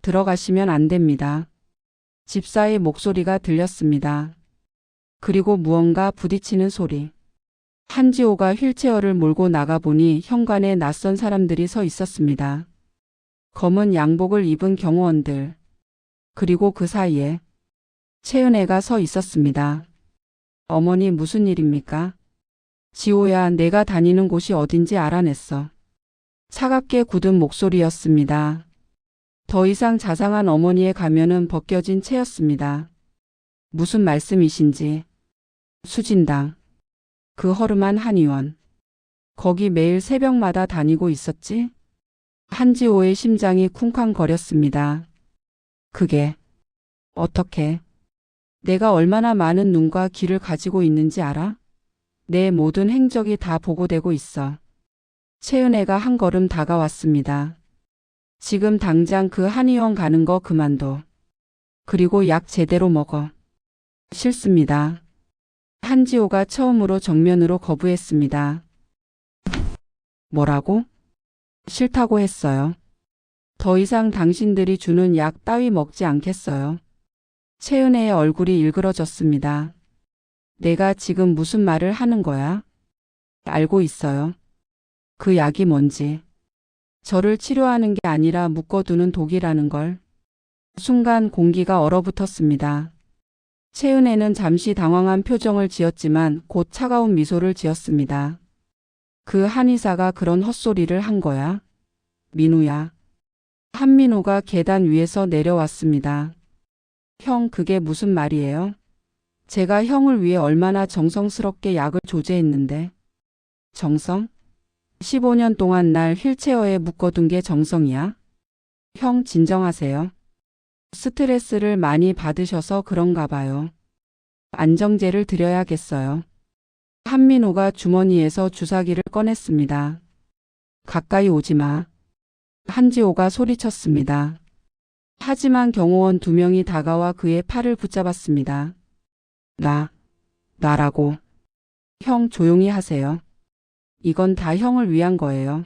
들어가시면 안 됩니다. 집사의 목소리가 들렸습니다. 그리고 무언가 부딪히는 소리. 한지호가 휠체어를 몰고 나가보니 현관에 낯선 사람들이 서 있었습니다. 검은 양복을 입은 경호원들. 그리고 그 사이에 채은혜가 서 있었습니다. 어머니, 무슨 일입니까? 지호야, 내가 다니는 곳이 어딘지 알아냈어. 차갑게 굳은 목소리였습니다. 더 이상 자상한 어머니의 가면은 벗겨진 채였습니다. 무슨 말씀이신지. 수진당. 그 허름한 한의원. 거기 매일 새벽마다 다니고 있었지? 한지호의 심장이 쿵쾅거렸습니다. 그게 어떻게? 내가 얼마나 많은 눈과 귀를 가지고 있는지 알아? 내 모든 행적이 다 보고되고 있어. 채은혜가 한 걸음 다가왔습니다. 지금 당장 그 한의원 가는 거 그만둬. 그리고 약 제대로 먹어. 싫습니다. 한지호가 처음으로 정면으로 거부했습니다. 뭐라고? 싫다고 했어요. 더 이상 당신들이 주는 약 따위 먹지 않겠어요. 채은혜의 얼굴이 일그러졌습니다. 내가 지금 무슨 말을 하는 거야? 알고 있어요. 그 약이 뭔지. 저를 치료하는 게 아니라 묶어두는 독이라는 걸. 순간 공기가 얼어붙었습니다. 채은혜는 잠시 당황한 표정을 지었지만 곧 차가운 미소를 지었습니다. 그 한의사가 그런 헛소리를 한 거야? 민우야. 한민우가 계단 위에서 내려왔습니다. 형, 그게 무슨 말이에요? 제가 형을 위해 얼마나 정성스럽게 약을 조제했는데. 정성? 15년 동안 날 휠체어에 묶어둔 게 정성이야? 형, 진정하세요. 스트레스를 많이 받으셔서 그런가 봐요. 안정제를 드려야겠어요. 한민우가 주머니에서 주사기를 꺼냈습니다. 가까이 오지 마. 한지호가 소리쳤습니다. 하지만 경호원 2명이 다가와 그의 팔을 붙잡았습니다. 나라고. 형, 조용히 하세요. 이건 다 형을 위한 거예요.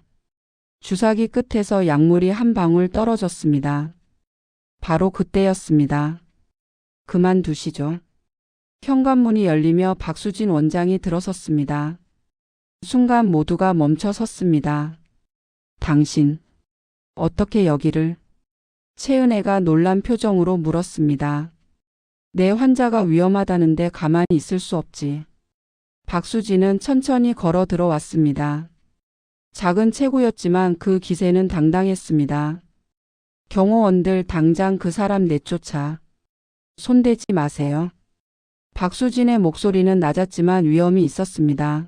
주사기 끝에서 약물이 한 방울 떨어졌습니다. 바로 그때였습니다. 그만두시죠. 현관문이 열리며 박수진 원장이 들어섰습니다. 순간 모두가 멈춰 섰습니다. 당신, 어떻게 여기를? 채은혜가 놀란 표정으로 물었습니다. 내 환자가 위험하다는데 가만히 있을 수 없지. 박수진은 천천히 걸어 들어왔습니다. 작은 체구였지만 그 기세는 당당했습니다. 경호원들, 당장 그 사람 내쫓아. 손대지 마세요. 박수진의 목소리는 낮았지만 위험이 있었습니다.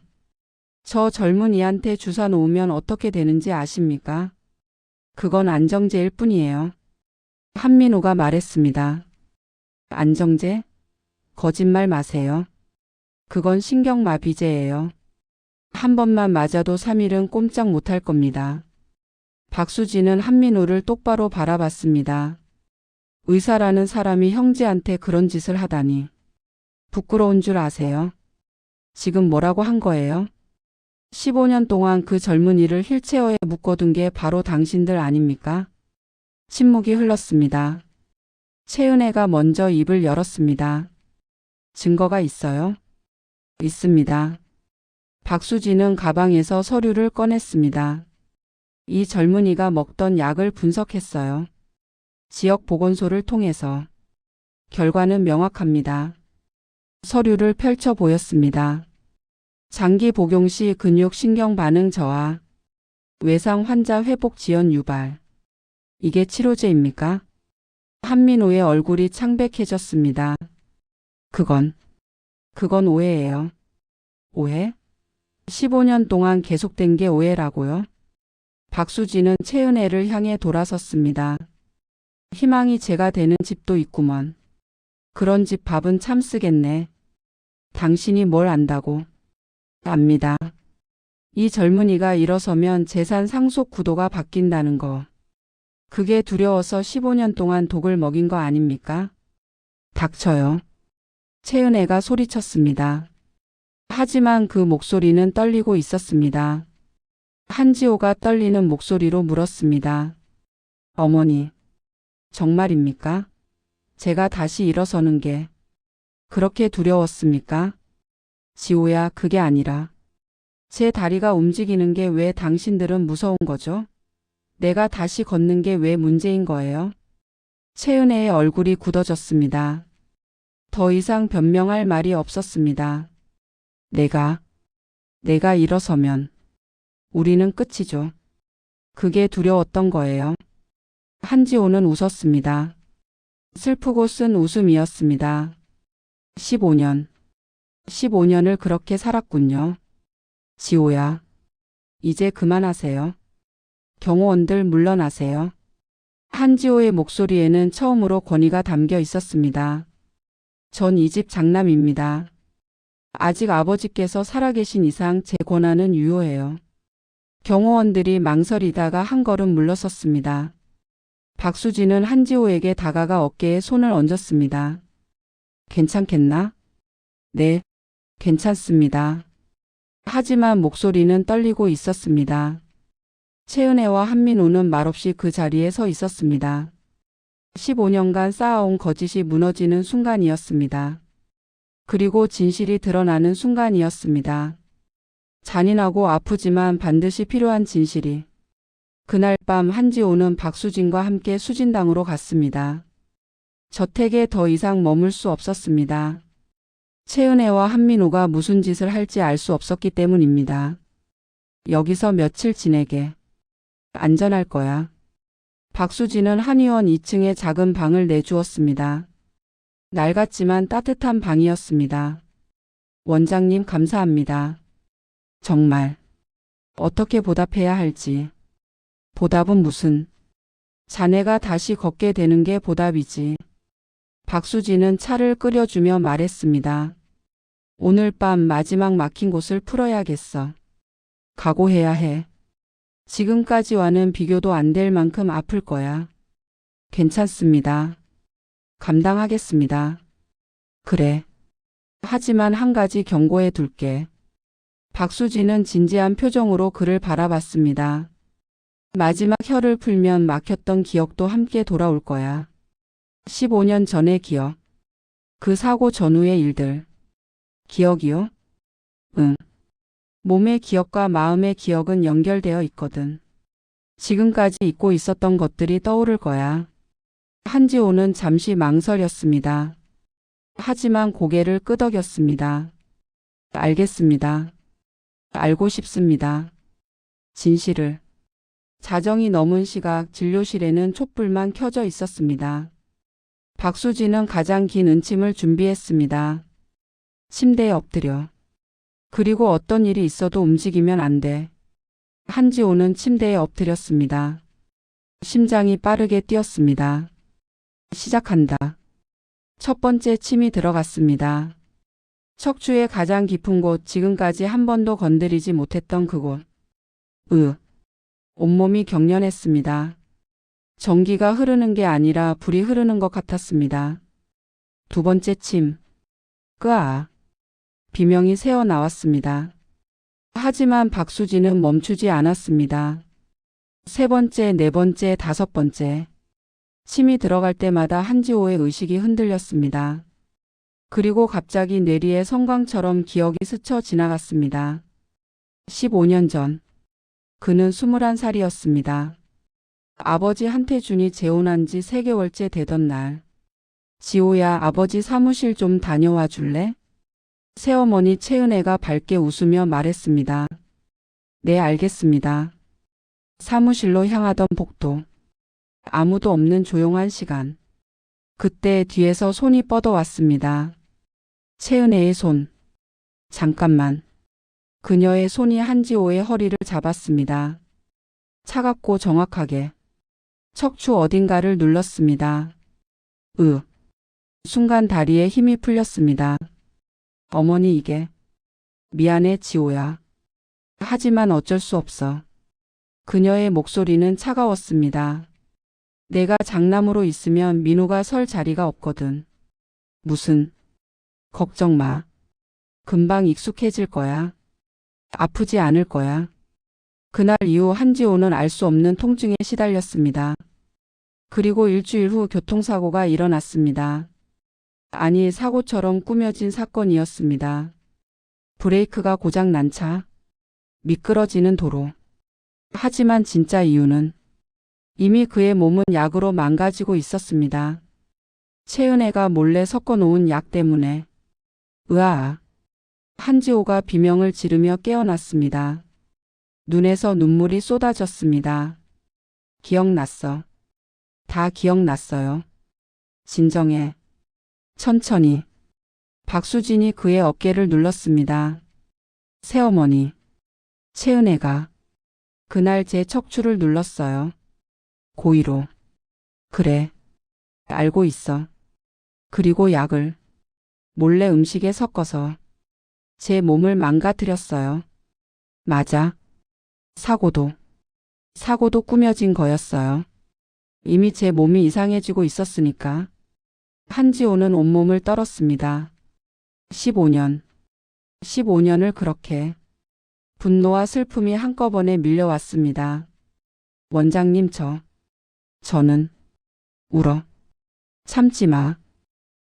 저 젊은이한테 주사 놓으면 어떻게 되는지 아십니까? 그건 안정제일 뿐이에요. 한민우가 말했습니다. 안정제? 거짓말 마세요. 그건 신경마비제예요. 한 번만 맞아도 3일은 꼼짝 못할 겁니다. 박수진은 한민호를 똑바로 바라봤습니다. 의사라는 사람이 형제한테 그런 짓을 하다니. 부끄러운 줄 아세요? 지금 뭐라고 한 거예요? 15년 동안 그 젊은이를 휠체어에 묶어둔 게 바로 당신들 아닙니까? 침묵이 흘렀습니다. 채은혜가 먼저 입을 열었습니다. 증거가 있어요? 있습니다. 박수진은 가방에서 서류를 꺼냈습니다. 이 젊은이가 먹던 약을 분석했어요. 지역 보건소를 통해서. 결과는 명확합니다. 서류를 펼쳐 보였습니다. 장기 복용 시 근육 신경 반응 저하, 외상 환자 회복 지연 유발. 이게 치료제입니까? 한민호의 얼굴이 창백해졌습니다. 그건 오해예요. 오해? 15년 동안 계속된 게 오해라고요? 박수진은 채은혜를 향해 돌아섰습니다. 희망이 제가 되는 집도 있구먼. 그런 집 밥은 참 쓰겠네. 당신이 뭘 안다고. 압니다. 이 젊은이가 일어서면 재산 상속 구도가 바뀐다는 거. 그게 두려워서 15년 동안 독을 먹인 거 아닙니까? 닥쳐요. 채은혜가 소리쳤습니다. 하지만 그 목소리는 떨리고 있었습니다. 한지호가 떨리는 목소리로 물었습니다. 어머니, 정말입니까? 제가 다시 일어서는 게 그렇게 두려웠습니까? 지호야, 그게 아니라 제 다리가 움직이는 게 왜 당신들은 무서운 거죠? 내가 다시 걷는 게 왜 문제인 거예요? 채은혜의 얼굴이 굳어졌습니다. 더 이상 변명할 말이 없었습니다. 내가 일어서면 우리는 끝이죠. 그게 두려웠던 거예요. 한지호는 웃었습니다. 슬프고 쓴 웃음이었습니다. 15년을 그렇게 살았군요. 지호야, 이제 그만하세요. 경호원들 물러나세요. 한지호의 목소리에는 처음으로 권위가 담겨 있었습니다. 전 이 집 장남입니다. 아직 아버지께서 살아계신 이상 제 권한은 유효해요. 경호원들이 망설이다가 한 걸음 물러섰습니다. 박수진은 한지호에게 다가가 어깨에 손을 얹었습니다. 괜찮겠나? 네, 괜찮습니다. 하지만 목소리는 떨리고 있었습니다. 채은혜와 한민호는 말없이 그 자리에 서 있었습니다. 15년간 쌓아온 거짓이 무너지는 순간이었습니다. 그리고 진실이 드러나는 순간이었습니다. 잔인하고 아프지만 반드시 필요한 진실이. 그날 밤 한지호는 박수진과 함께 수진당으로 갔습니다. 저택에 더 이상 머물 수 없었습니다. 채은혜와 한민호가 무슨 짓을 할지 알 수 없었기 때문입니다. 여기서 며칠 지내게. 안전할 거야. 박수진은 한의원 2층에 작은 방을 내주었습니다. 낡았지만 따뜻한 방이었습니다. 원장님 감사합니다. 정말 어떻게 보답해야 할지. 보답은 무슨. 자네가 다시 걷게 되는 게 보답이지. 박수진은 차를 끓여주며 말했습니다. 오늘 밤 마지막 막힌 곳을 풀어야겠어. 각오해야 해. 지금까지와는 비교도 안 될 만큼 아플 거야. 괜찮습니다. 감당하겠습니다. 그래. 하지만 한 가지 경고해 둘게. 박수진은 진지한 표정으로 그를 바라봤습니다. 마지막 혀를 풀면 막혔던 기억도 함께 돌아올 거야. 15년 전의 기억. 그 사고 전후의 일들. 기억이요? 응. 몸의 기억과 마음의 기억은 연결되어 있거든. 지금까지 잊고 있었던 것들이 떠오를 거야. 한지호는 잠시 망설였습니다. 하지만 고개를 끄덕였습니다. 알겠습니다. 알고 싶습니다. 진실을. 자정이 넘은 시각 진료실에는 촛불만 켜져 있었습니다. 박수진은 가장 긴 은침을 준비했습니다. 침대에 엎드려. 그리고 어떤 일이 있어도 움직이면 안 돼. 한지호는 침대에 엎드렸습니다. 심장이 빠르게 뛰었습니다. 시작한다. 첫 번째 침이 들어갔습니다. 척추의 가장 깊은 곳, 지금까지 한 번도 건드리지 못했던 그곳. 온몸이 경련했습니다. 전기가 흐르는 게 아니라 불이 흐르는 것 같았습니다. 두 번째 침. 끄아. 비명이 새어 나왔습니다. 하지만 박수진은 멈추지 않았습니다. 세 번째, 네 번째, 다섯 번째. 침이 들어갈 때마다 한지호의 의식이 흔들렸습니다. 그리고 갑자기 뇌리에 성광처럼 기억이 스쳐 지나갔습니다. 15년 전. 그는 21살이었습니다. 아버지 한태준이 재혼한 지 3개월째 되던 날. 지호야, 아버지 사무실 좀 다녀와 줄래? 새어머니 채은혜가 밝게 웃으며 말했습니다. 네, 알겠습니다. 사무실로 향하던 복도. 아무도 없는 조용한 시간. 그때 뒤에서 손이 뻗어왔습니다. 채은혜의 손. 잠깐만. 그녀의 손이 한지호의 허리를 잡았습니다. 차갑고 정확하게. 척추 어딘가를 눌렀습니다. 순간 다리에 힘이 풀렸습니다. 어머니, 이게. 미안해, 지호야. 하지만 어쩔 수 없어. 그녀의 목소리는 차가웠습니다. 내가 장남으로 있으면 민호가 설 자리가 없거든. 무슨. 걱정 마. 금방 익숙해질 거야. 아프지 않을 거야. 그날 이후 한지호는 알 수 없는 통증에 시달렸습니다. 그리고 일주일 후 교통사고가 일어났습니다. 아니, 사고처럼 꾸며진 사건이었습니다. 브레이크가 고장 난 차. 미끄러지는 도로. 하지만 진짜 이유는 이미 그의 몸은 약으로 망가지고 있었습니다. 채은혜가 몰래 섞어놓은 약 때문에. 으아. 한지호가 비명을 지르며 깨어났습니다. 눈에서 눈물이 쏟아졌습니다. 기억났어. 다 기억났어요. 진정해. 천천히. 박수진이 그의 어깨를 눌렀습니다. 새어머니. 채은혜가 그날 제 척추를 눌렀어요. 고의로. 그래. 알고 있어. 그리고 약을 몰래 음식에 섞어서 제 몸을 망가뜨렸어요. 맞아. 사고도 꾸며진 거였어요. 이미 제 몸이 이상해지고 있었으니까. 한지호는 온몸을 떨었습니다. 15년을 그렇게. 분노와 슬픔이 한꺼번에 밀려왔습니다. 원장님, 저는 울어. 참지 마.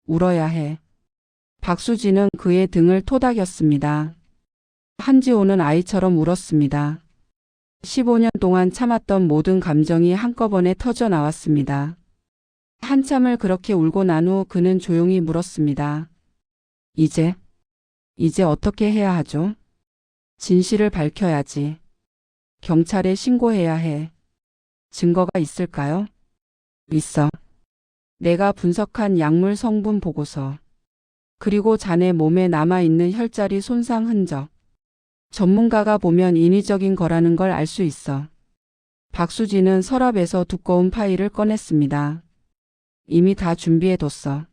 울어야 해. 박수진은 그의 등을 토닥였습니다. 한지호는 아이처럼 울었습니다. 15년 동안 참았던 모든 감정이 한꺼번에 터져 나왔습니다. 한참을 그렇게 울고 난 후 그는 조용히 물었습니다. 이제 어떻게 해야 하죠? 진실을 밝혀야지. 경찰에 신고해야 해. 증거가 있을까요? 있어. 내가 분석한 약물 성분 보고서. 그리고 자네 몸에 남아있는 혈자리 손상 흔적. 전문가가 보면 인위적인 거라는 걸 알 수 있어. 박수진은 서랍에서 두꺼운 파일을 꺼냈습니다. 이미 다 준비해뒀어.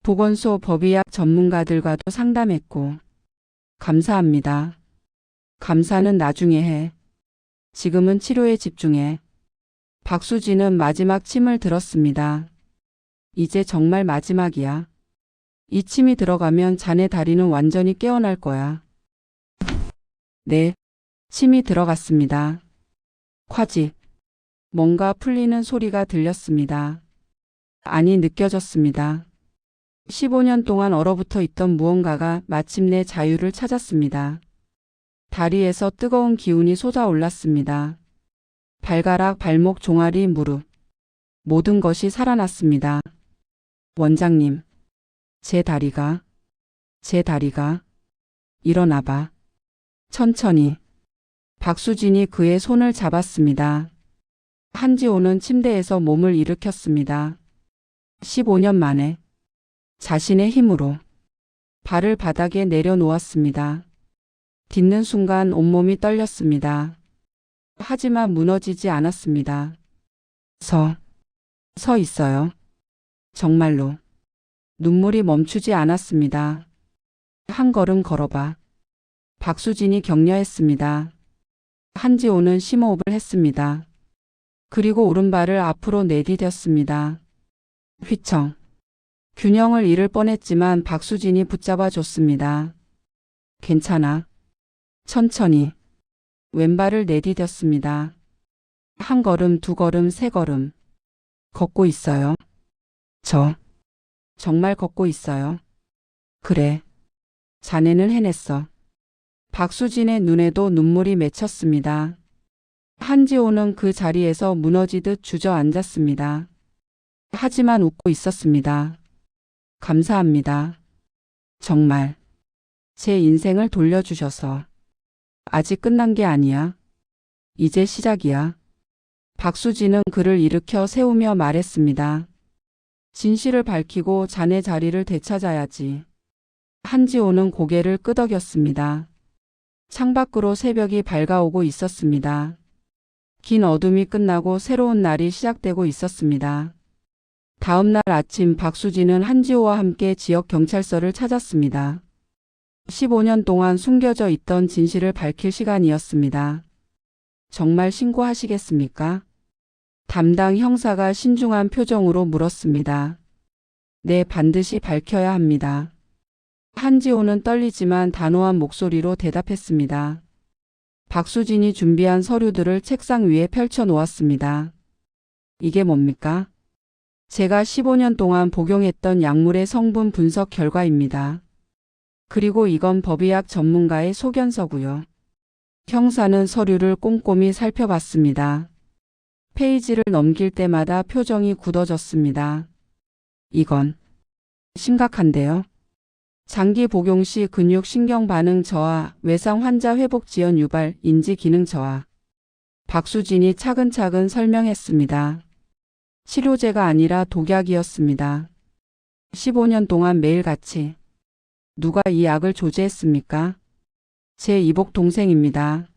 보건소 법의학 전문가들과도 상담했고. 감사합니다. 감사는 나중에 해. 지금은 치료에 집중해. 박수진은 마지막 침을 들었습니다. 이제 정말 마지막이야. 이 침이 들어가면 자네 다리는 완전히 깨어날 거야. 네. 침이 들어갔습니다. 콰직. 뭔가 풀리는 소리가 들렸습니다. 아니, 느껴졌습니다. 15년 동안 얼어붙어 있던 무언가가 마침내 자유를 찾았습니다. 다리에서 뜨거운 기운이 솟아올랐습니다. 발가락, 발목, 종아리, 무릎. 모든 것이 살아났습니다. 원장님. 제 다리가. 일어나봐. 천천히. 박수진이 그의 손을 잡았습니다. 한지호는 침대에서 몸을 일으켰습니다. 15년 만에 자신의 힘으로 발을 바닥에 내려놓았습니다. 딛는 순간 온몸이 떨렸습니다. 하지만 무너지지 않았습니다. 서 있어요. 정말로. 눈물이 멈추지 않았습니다. 한 걸음 걸어봐. 박수진이 격려했습니다. 한지호는 심호흡을 했습니다. 그리고 오른발을 앞으로 내디뎠습니다. 휘청. 균형을 잃을 뻔했지만 박수진이 붙잡아 줬습니다. 괜찮아. 천천히. 왼발을 내디뎠습니다. 한 걸음, 두 걸음, 세 걸음. 걷고 있어요. 정말 걷고 있어요. 그래. 자네는 해냈어. 박수진의 눈에도 눈물이 맺혔습니다. 한지호는 그 자리에서 무너지듯 주저앉았습니다. 하지만 웃고 있었습니다. 감사합니다. 정말. 제 인생을 돌려주셔서. 아직 끝난 게 아니야. 이제 시작이야. 박수진은 그를 일으켜 세우며 말했습니다. 진실을 밝히고 자네 자리를 되찾아야지. 한지호는 고개를 끄덕였습니다. 창밖으로 새벽이 밝아오고 있었습니다. 긴 어둠이 끝나고 새로운 날이 시작되고 있었습니다. 다음 날 아침 박수진은 한지호와 함께 지역 경찰서를 찾았습니다. 15년 동안 숨겨져 있던 진실을 밝힐 시간이었습니다. 정말 신고하시겠습니까? 담당 형사가 신중한 표정으로 물었습니다. 네, 반드시 밝혀야 합니다. 한지호는 떨리지만 단호한 목소리로 대답했습니다. 박수진이 준비한 서류들을 책상 위에 펼쳐 놓았습니다. 이게 뭡니까? 제가 15년 동안 복용했던 약물의 성분 분석 결과입니다. 그리고 이건 법의학 전문가의 소견서고요. 형사는 서류를 꼼꼼히 살펴봤습니다. 페이지를 넘길 때마다 표정이 굳어졌습니다. 이건 심각한데요. 장기 복용 시 근육 신경 반응 저하, 외상 환자 회복 지연 유발, 인지 기능 저하. 박수진이 차근차근 설명했습니다. 치료제가 아니라 독약이었습니다. 15년 동안 매일같이. 누가 이 약을 조제했습니까? 제 이복 동생입니다.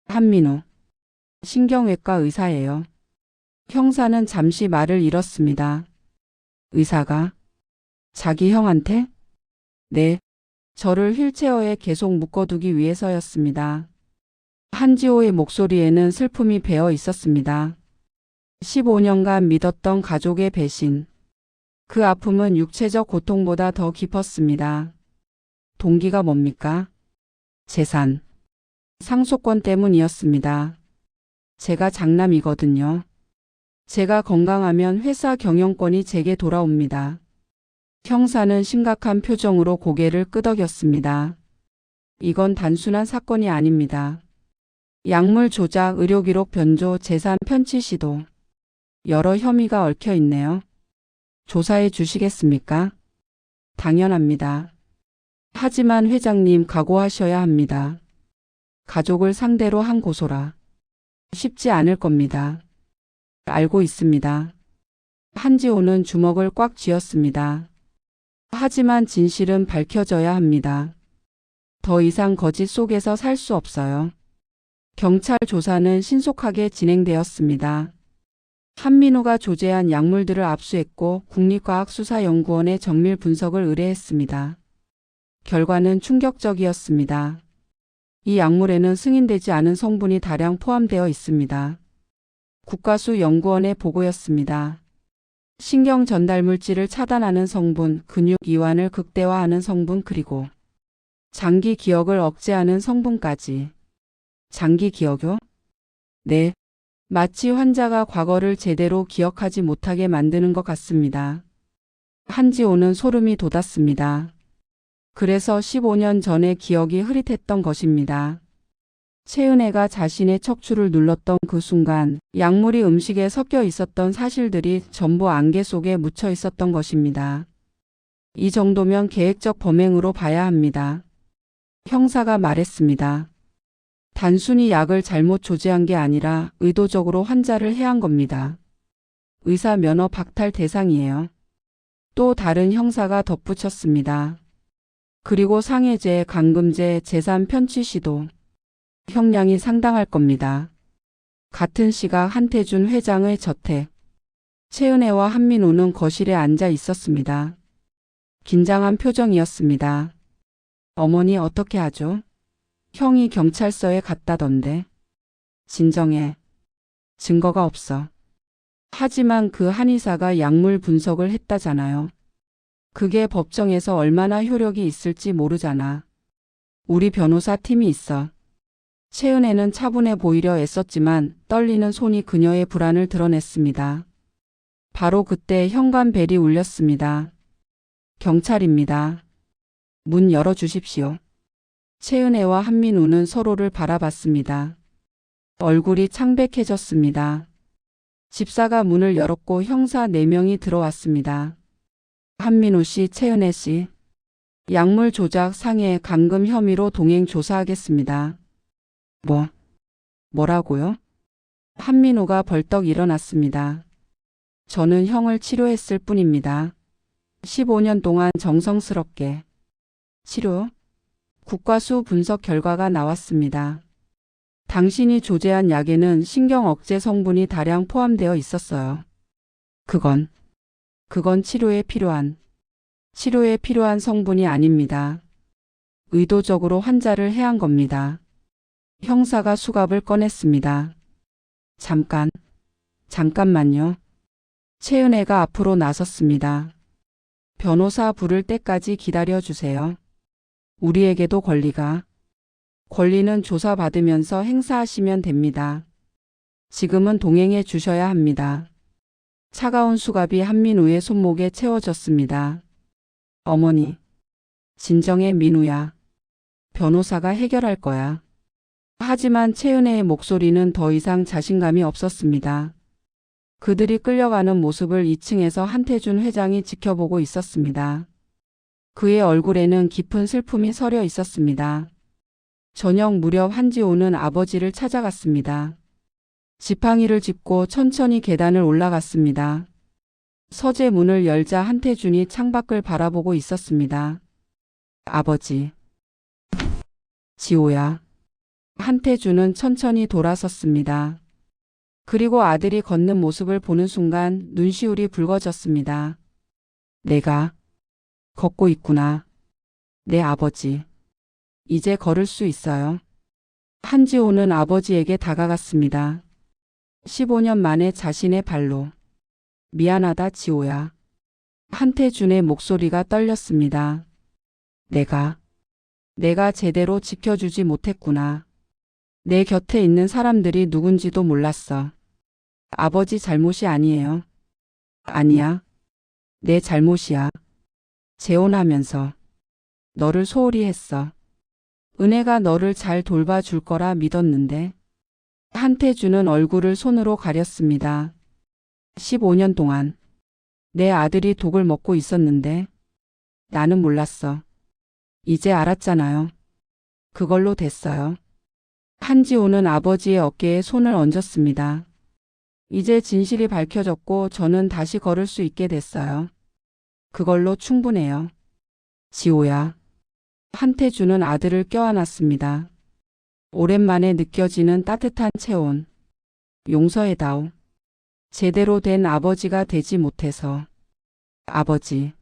한민우. 신경외과 의사예요. 형사는 잠시 말을 잃었습니다. 의사가? 자기 형한테? 네. 저를 휠체어에 계속 묶어두기 위해서였습니다. 한지호의 목소리에는 슬픔이 배어 있었습니다. 15년간 믿었던 가족의 배신. 그 아픔은 육체적 고통보다 더 깊었습니다. 동기가 뭡니까? 재산. 상속권 때문이었습니다. 제가 장남이거든요. 제가 건강하면 회사 경영권이 제게 돌아옵니다. 형사는 심각한 표정으로 고개를 끄덕였습니다. 이건 단순한 사건이 아닙니다. 약물 조작, 의료기록 변조, 재산 편취 시도. 여러 혐의가 얽혀 있네요. 조사해 주시겠습니까? 당연합니다. 하지만 회장님 각오하셔야 합니다. 가족을 상대로 한 고소라. 쉽지 않을 겁니다. 알고 있습니다. 한지호는 주먹을 꽉 쥐었습니다. 하지만 진실은 밝혀져야 합니다. 더 이상 거짓 속에서 살 수 없어요. 경찰 조사는 신속하게 진행되었습니다. 한민호가 조제한 약물들을 압수했고 국립과학수사연구원에 정밀 분석을 의뢰했습니다. 결과는 충격적이었습니다. 이 약물에는 승인되지 않은 성분이 다량 포함되어 있습니다. 국가수연구원의 보고였습니다. 신경 전달 물질을 차단하는 성분, 근육 이완을 극대화하는 성분, 그리고 장기 기억을 억제하는 성분까지. 장기 기억요? 네. 마치 환자가 과거를 제대로 기억하지 못하게 만드는 것 같습니다. 한지호는 소름이 돋았습니다. 그래서 15년 전의 기억이 흐릿했던 것입니다. 최은혜가 자신의 척추를 눌렀던 그 순간 약물이 음식에 섞여 있었던 사실들이 전부 안개 속에 묻혀 있었던 것입니다. 이 정도면 계획적 범행으로 봐야 합니다. 형사가 말했습니다. 단순히 약을 잘못 조제한 게 아니라 의도적으로 환자를 해한 겁니다. 의사 면허 박탈 대상이에요. 또 다른 형사가 덧붙였습니다. 그리고 상해죄, 감금죄, 재산 편취 시도. 형량이 상당할 겁니다. 같은 시각 한태준 회장의 저택. 최은혜와 한민호는 거실에 앉아 있었습니다. 긴장한 표정이었습니다. 어머니 어떻게 하죠? 형이 경찰서에 갔다던데. 진정해. 증거가 없어. 하지만 그 한의사가 약물 분석을 했다잖아요. 그게 법정에서 얼마나 효력이 있을지 모르잖아. 우리 변호사 팀이 있어. 채은애는 차분해 보이려 애썼지만 떨리는 손이 그녀의 불안을 드러냈습니다. 바로 그때 현관벨이 울렸습니다. 경찰입니다. 문 열어주십시오. 채은애와 한민우는 서로를 바라봤습니다. 얼굴이 창백해졌습니다. 집사가 문을 열었고 형사 4명이 들어왔습니다. 한민우 씨, 채은애 씨. 약물 조작 상해 감금 혐의로 동행 조사하겠습니다. 뭐라고요? 한민우가 벌떡 일어났습니다. 저는 형을 치료했을 뿐입니다. 15년 동안 정성스럽게. 치료? 국과수 분석 결과가 나왔습니다. 당신이 조제한 약에는 신경 억제 성분이 다량 포함되어 있었어요. 그건 치료에 필요한 성분이 아닙니다. 의도적으로 환자를 해한 겁니다. 형사가 수갑을 꺼냈습니다. 잠깐만요. 채은애가 앞으로 나섰습니다. 변호사 부를 때까지 기다려주세요. 우리에게도 권리는 조사받으면서 행사하시면 됩니다. 지금은 동행해 주셔야 합니다. 차가운 수갑이 한민우의 손목에 채워졌습니다. 어머니, 진정해 민우야. 변호사가 해결할 거야. 하지만 채은애의 목소리는 더 이상 자신감이 없었습니다. 그들이 끌려가는 모습을 2층에서 한태준 회장이 지켜보고 있었습니다. 그의 얼굴에는 깊은 슬픔이 서려 있었습니다. 저녁 무렵 한지호는 아버지를 찾아갔습니다. 지팡이를 짚고 천천히 계단을 올라갔습니다. 서재 문을 열자 한태준이 창밖을 바라보고 있었습니다. 아버지. 지호야. 한태준은 천천히 돌아섰습니다. 그리고 아들이 걷는 모습을 보는 순간 눈시울이 붉어졌습니다. 내가 걷고 있구나. 내 아버지. 이제 걸을 수 있어요. 한지호는 아버지에게 다가갔습니다. 15년 만에 자신의 발로. 미안하다 지호야. 한태준의 목소리가 떨렸습니다. 내가 제대로 지켜주지 못했구나. 내 곁에 있는 사람들이 누군지도 몰랐어. 아버지 잘못이 아니에요. 아니야. 내 잘못이야. 재혼하면서 너를 소홀히 했어. 은혜가 너를 잘 돌봐줄 거라 믿었는데. 한태준은 얼굴을 손으로 가렸습니다. 15년 동안 내 아들이 독을 먹고 있었는데 나는 몰랐어. 이제 알았잖아요. 그걸로 됐어요. 한지호는 아버지의 어깨에 손을 얹었습니다. 이제 진실이 밝혀졌고 저는 다시 걸을 수 있게 됐어요. 그걸로 충분해요. 지호야. 한태준은 아들을 껴안았습니다. 오랜만에 느껴지는 따뜻한 체온. 용서해다오. 제대로 된 아버지가 되지 못해서. 아버지.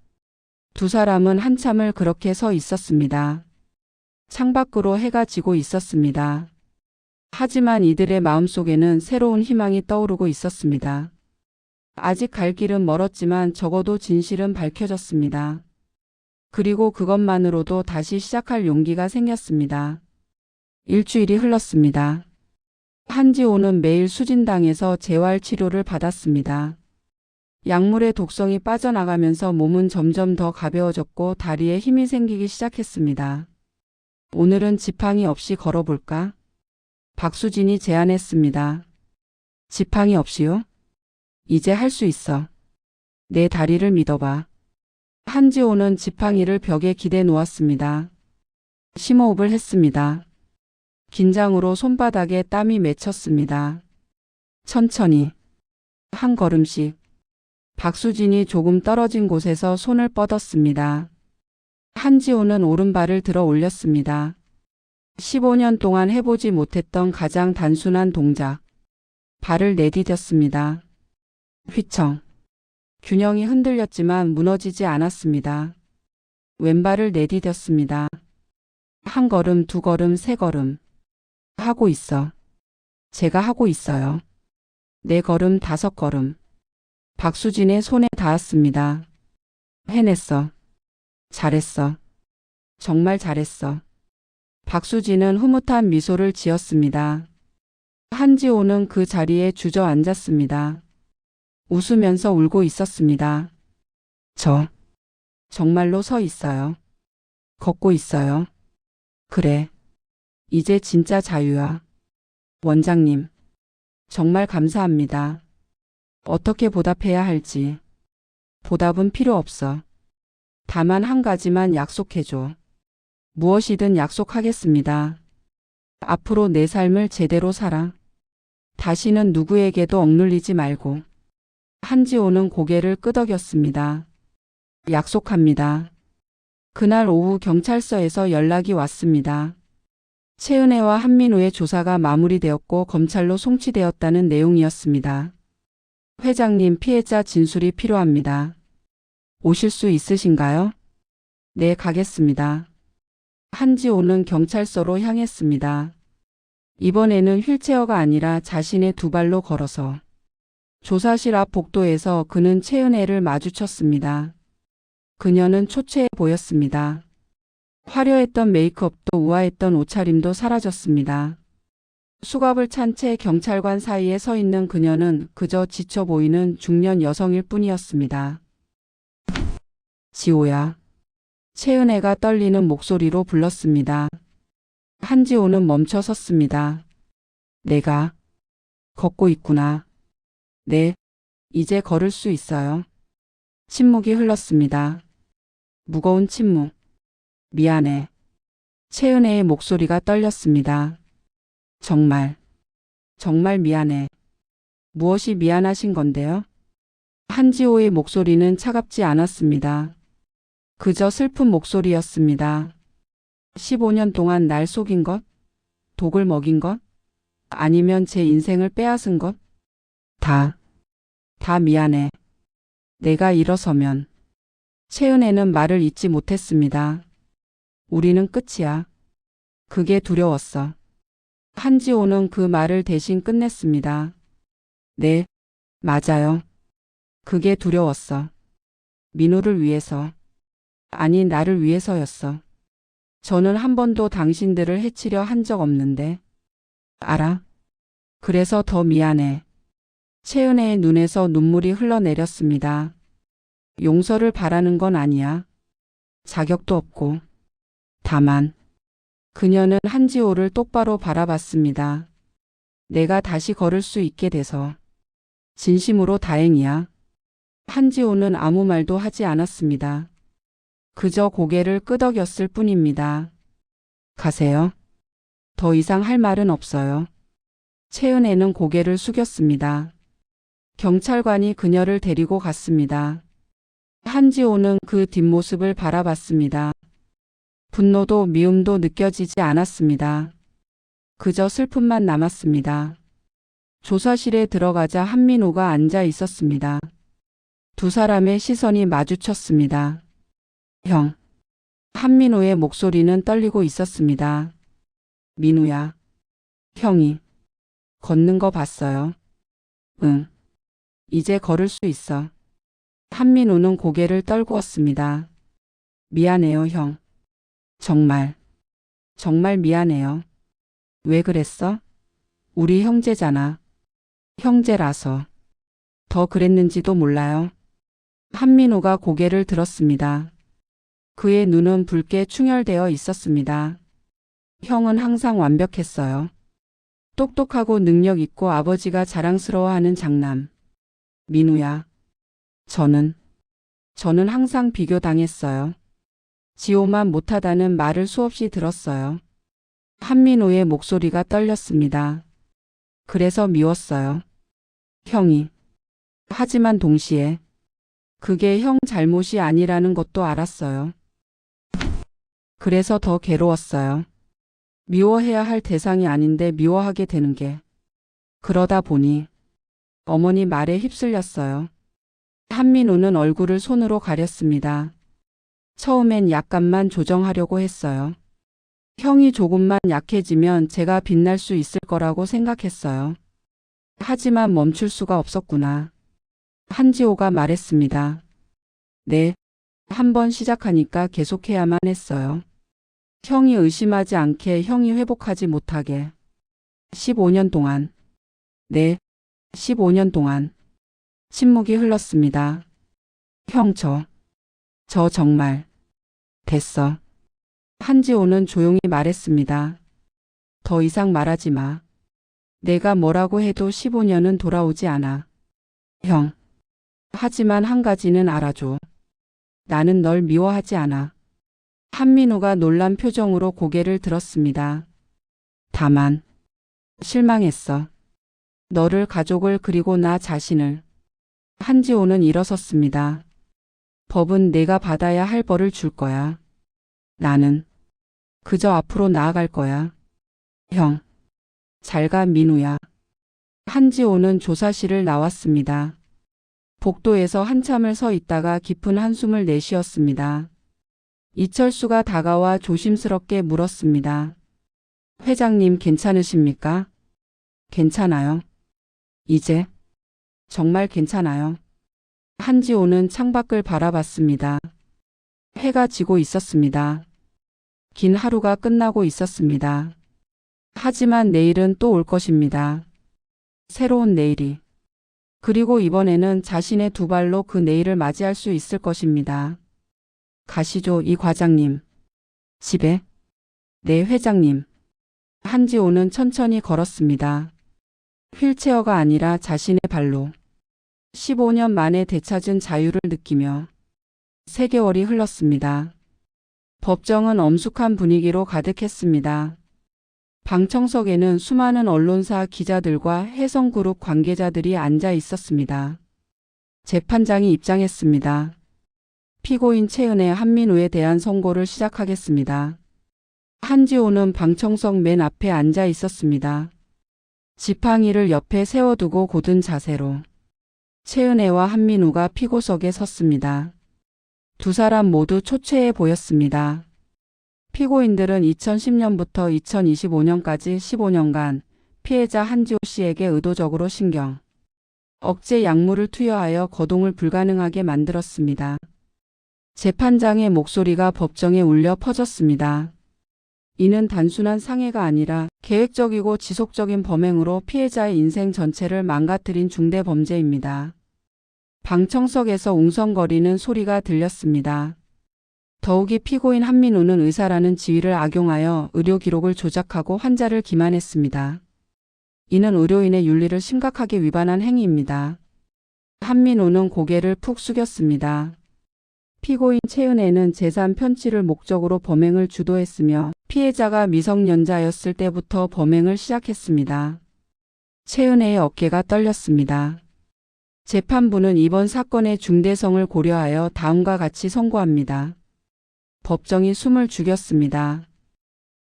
두 사람은 한참을 그렇게 서 있었습니다. 창밖으로 해가 지고 있었습니다. 하지만 이들의 마음속에는 새로운 희망이 떠오르고 있었습니다. 아직 갈 길은 멀었지만 적어도 진실은 밝혀졌습니다. 그리고 그것만으로도 다시 시작할 용기가 생겼습니다. 일주일이 흘렀습니다. 한지호는 매일 수진당에서 재활 치료를 받았습니다. 약물의 독성이 빠져나가면서 몸은 점점 더 가벼워졌고 다리에 힘이 생기기 시작했습니다. 오늘은 지팡이 없이 걸어볼까? 박수진이 제안했습니다. 지팡이 없이요? 이제 할 수 있어. 내 다리를 믿어봐. 한지호는 지팡이를 벽에 기대 놓았습니다. 심호흡을 했습니다. 긴장으로 손바닥에 땀이 맺혔습니다. 천천히. 한 걸음씩. 박수진이 조금 떨어진 곳에서 손을 뻗었습니다. 한지호는 오른발을 들어 올렸습니다. 15년 동안 해보지 못했던 가장 단순한 동작. 발을 내디뎠습니다. 휘청. 균형이 흔들렸지만 무너지지 않았습니다. 왼발을 내디뎠습니다. 한 걸음, 두 걸음, 세 걸음. 하고 있어. 제가 하고 있어요. 네 걸음, 다섯 걸음. 박수진의 손에 닿았습니다. 해냈어. 잘했어. 정말 잘했어. 박수진은 흐뭇한 미소를 지었습니다. 한지호는 그 자리에 주저앉았습니다. 웃으면서 울고 있었습니다. 저 정말로 서 있어요. 걷고 있어요. 그래. 이제 진짜 자유야. 원장님, 정말 감사합니다. 어떻게 보답해야 할지. 보답은 필요 없어. 다만 한 가지만 약속해줘. 무엇이든 약속하겠습니다. 앞으로 내 삶을 제대로 살아. 다시는 누구에게도 억눌리지 말고. 한지호는 고개를 끄덕였습니다. 약속합니다. 그날 오후 경찰서에서 연락이 왔습니다. 최은혜와 한민우의 조사가 마무리되었고 검찰로 송치되었다는 내용이었습니다. 회장님, 피해자 진술이 필요합니다. 오실 수 있으신가요? 네, 가겠습니다. 한지호는 경찰서로 향했습니다. 이번에는 휠체어가 아니라 자신의 두 발로 걸어서 조사실 앞 복도에서 그는 최은혜를 마주쳤습니다. 그녀는 초췌해 보였습니다. 화려했던 메이크업도 우아했던 옷차림도 사라졌습니다. 수갑을 찬 채 경찰관 사이에 서 있는 그녀는 그저 지쳐 보이는 중년 여성일 뿐이었습니다. 지호야. 최은혜가 떨리는 목소리로 불렀습니다. 한지호는 멈춰 섰습니다. 내가 걷고 있구나. 네, 이제 걸을 수 있어요. 침묵이 흘렀습니다. 무거운 침묵. 미안해. 최은혜의 목소리가 떨렸습니다. 정말 미안해. 무엇이 미안하신 건데요? 한지호의 목소리는 차갑지 않았습니다. 그저 슬픈 목소리였습니다. 15년 동안 날 속인 것? 독을 먹인 것? 아니면 제 인생을 빼앗은 것? 다 미안해. 내가 일어서면. 최은혜는 말을 잇지 못했습니다. 우리는 끝이야. 그게 두려웠어. 한지호는 그 말을 대신 끝냈습니다. 네, 맞아요. 그게 두려웠어. 민호를 위해서. 아니, 나를 위해서였어. 저는 한 번도 당신들을 해치려 한 적 없는데. 알아? 그래서 더 미안해. 최은혜의 눈에서 눈물이 흘러내렸습니다. 용서를 바라는 건 아니야. 자격도 없고. 다만 그녀는 한지호를 똑바로 바라봤습니다. 내가 다시 걸을 수 있게 돼서 진심으로 다행이야. 한지호는 아무 말도 하지 않았습니다. 그저 고개를 끄덕였을 뿐입니다. 가세요. 더 이상 할 말은 없어요. 최은혜는 고개를 숙였습니다. 경찰관이 그녀를 데리고 갔습니다. 한지호는 그 뒷모습을 바라봤습니다. 분노도 미움도 느껴지지 않았습니다. 그저 슬픔만 남았습니다. 조사실에 들어가자 한민우가 앉아 있었습니다. 두 사람의 시선이 마주쳤습니다. 형. 한민우의 목소리는 떨리고 있었습니다. 민우야. 형이 걷는 거 봤어요. 응. 이제 걸을 수 있어. 한민우는 고개를 떨구었습니다. 미안해요, 형. 정말 미안해요. 왜 그랬어? 우리 형제잖아. 형제라서. 더 그랬는지도 몰라요. 한민우가 고개를 들었습니다. 그의 눈은 붉게 충혈되어 있었습니다. 형은 항상 완벽했어요. 똑똑하고 능력 있고 아버지가 자랑스러워하는 장남. 민우야. 저는 항상 비교당했어요. 지호만 못하다는 말을 수없이 들었어요. 한민우의 목소리가 떨렸습니다. 그래서 미웠어요. 형이. 하지만 동시에 그게 형 잘못이 아니라는 것도 알았어요. 그래서 더 괴로웠어요. 미워해야 할 대상이 아닌데 미워하게 되는 게. 그러다 보니 어머니 말에 휩쓸렸어요. 한민우는 얼굴을 손으로 가렸습니다. 처음엔 약간만 조정하려고 했어요. 형이 조금만 약해지면 제가 빛날 수 있을 거라고 생각했어요. 하지만 멈출 수가 없었구나. 한지호가 말했습니다. 네, 한번 시작하니까 계속해야만 했어요. 형이 의심하지 않게, 형이 회복하지 못하게. 15년 동안. 네, 15년 동안. 침묵이 흘렀습니다. 형, 저 정말. 됐어. 한지호는 조용히 말했습니다. 더 이상 말하지 마. 내가 뭐라고 해도 15년은 돌아오지 않아. 형. 하지만 한 가지는 알아줘. 나는 널 미워하지 않아. 한민우가 놀란 표정으로 고개를 들었습니다. 다만 실망했어. 너를, 가족을, 그리고 나 자신을. 한지호는 일어섰습니다. 법은 내가 받아야 할 벌을 줄 거야. 나는 그저 앞으로 나아갈 거야. 형. 잘 가, 민우야. 한지호는 조사실을 나왔습니다. 복도에서 한참을 서 있다가 깊은 한숨을 내쉬었습니다. 이철수가 다가와 조심스럽게 물었습니다. 회장님 괜찮으십니까? 괜찮아요. 이제 정말 괜찮아요. 한지호는 창밖을 바라봤습니다. 해가 지고 있었습니다. 긴 하루가 끝나고 있었습니다. 하지만 내일은 또 올 것입니다. 새로운 내일이. 그리고 이번에는 자신의 두 발로 그 내일을 맞이할 수 있을 것입니다. 가시죠, 이 과장님. 집에? 네, 회장님. 한지호는 천천히 걸었습니다. 휠체어가 아니라 자신의 발로. 15년 만에 되찾은 자유를 느끼며 3개월이 흘렀습니다. 법정은 엄숙한 분위기로 가득했습니다. 방청석에는 수많은 언론사 기자들과 해성그룹 관계자들이 앉아 있었습니다. 재판장이 입장했습니다. 피고인 최은혜, 한민우에 대한 선고를 시작하겠습니다. 한지호는 방청석 맨 앞에 앉아 있었습니다. 지팡이를 옆에 세워두고 곧은 자세로. 최은혜와 한민우가 피고석에 섰습니다. 두 사람 모두 초췌해 보였습니다. 피고인들은 2010년부터 2025년까지 15년간 피해자 한지호 씨에게 의도적으로 신경, 억제 약물을 투여하여 거동을 불가능하게 만들었습니다. 재판장의 목소리가 법정에 울려 퍼졌습니다. 이는 단순한 상해가 아니라 계획적이고 지속적인 범행으로 피해자의 인생 전체를 망가뜨린 중대 범죄입니다. 방청석에서 웅성거리는 소리가 들렸습니다. 더욱이 피고인 한민우는 의사라는 지위를 악용하여 의료 기록을 조작하고 환자를 기만했습니다. 이는 의료인의 윤리를 심각하게 위반한 행위입니다. 한민우는 고개를 푹 숙였습니다. 피고인 최은혜는 재산 편취를 목적으로 범행을 주도했으며 피해자가 미성년자였을 때부터 범행을 시작했습니다. 최은혜의 어깨가 떨렸습니다. 재판부는 이번 사건의 중대성을 고려하여 다음과 같이 선고합니다. 법정이 숨을 죽였습니다.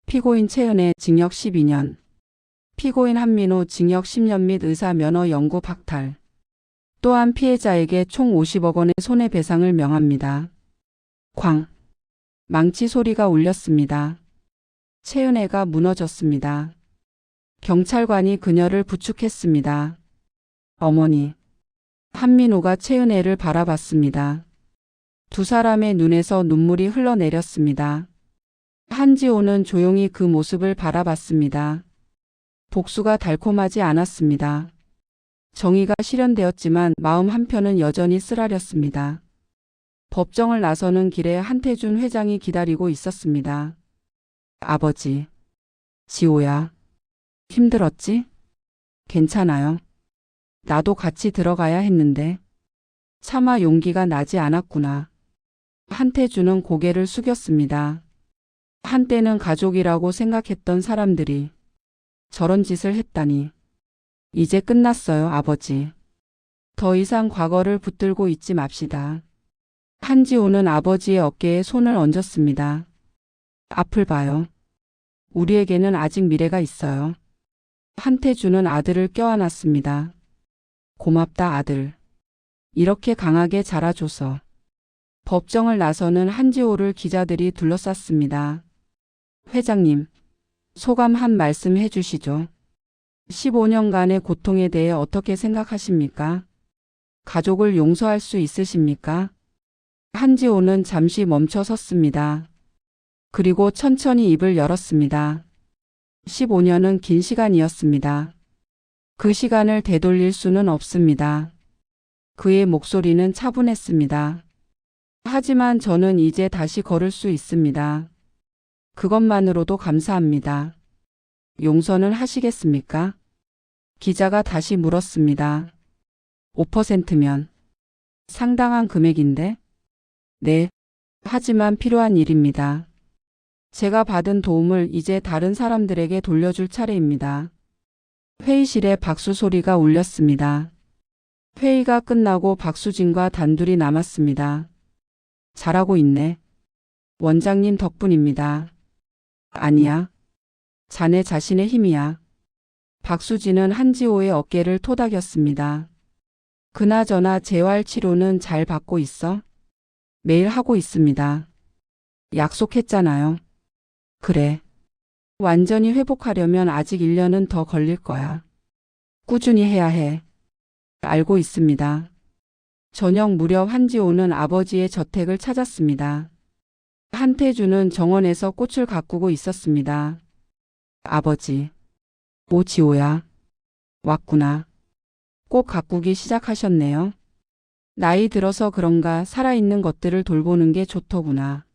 피고인 최은혜 징역 12년, 피고인 한민우 징역 10년 및 의사 면허 영구 박탈. 또한 피해자에게 총 50억 원의 손해배상을 명합니다. 쾅! 망치 소리가 울렸습니다. 최은혜가 무너졌습니다. 경찰관이 그녀를 부축했습니다. 어머니. 한민우가 최은혜를 바라봤습니다. 두 사람의 눈에서 눈물이 흘러내렸습니다. 한지호는 조용히 그 모습을 바라봤습니다. 복수가 달콤하지 않았습니다. 정의가 실현되었지만 마음 한편은 여전히 쓰라렸습니다. 법정을 나서는 길에 한태준 회장이 기다리고 있었습니다. 아버지. 지호야. 힘들었지? 괜찮아요. 나도 같이 들어가야 했는데 차마 용기가 나지 않았구나. 한태준은 고개를 숙였습니다. 한때는 가족이라고 생각했던 사람들이 저런 짓을 했다니. 이제 끝났어요, 아버지. 더 이상 과거를 붙들고 있지 맙시다. 한지호는 아버지의 어깨에 손을 얹었습니다. 앞을 봐요. 우리에게는 아직 미래가 있어요. 한태준은 아들을 껴안았습니다. 고맙다, 아들. 이렇게 강하게 자라줘서. 법정을 나서는 한지호를 기자들이 둘러쌌습니다. 회장님, 소감 한 말씀 해주시죠. 15년간의 고통에 대해 어떻게 생각하십니까? 가족을 용서할 수 있으십니까? 한지호는 잠시 멈춰 섰습니다. 그리고 천천히 입을 열었습니다. 15년은 긴 시간이었습니다. 그 시간을 되돌릴 수는 없습니다. 그의 목소리는 차분했습니다. 하지만 저는 이제 다시 걸을 수 있습니다. 그것만으로도 감사합니다. 용서는 하시겠습니까? 기자가 다시 물었습니다. 5%면 상당한 금액인데? 네. 하지만 필요한 일입니다. 제가 받은 도움을 이제 다른 사람들에게 돌려줄 차례입니다. 회의실에 박수 소리가 울렸습니다. 회의가 끝나고 박수진과 단둘이 남았습니다. 잘하고 있네. 원장님 덕분입니다. 아니야. 자네 자신의 힘이야. 박수진은 한지호의 어깨를 토닥였습니다. 그나저나 재활치료는 잘 받고 있어? 매일 하고 있습니다. 약속했잖아요. 그래. 완전히 회복하려면 아직 1년은 더 걸릴 거야. 꾸준히 해야 해. 알고 있습니다. 저녁 무렵 한지호는 아버지의 저택을 찾았습니다. 한태주는 정원에서 꽃을 가꾸고 있었습니다. 아버지. 오 지호야. 왔구나. 꽃 가꾸기 시작하셨네요. 나이 들어서 그런가 살아있는 것들을 돌보는 게 좋더구나.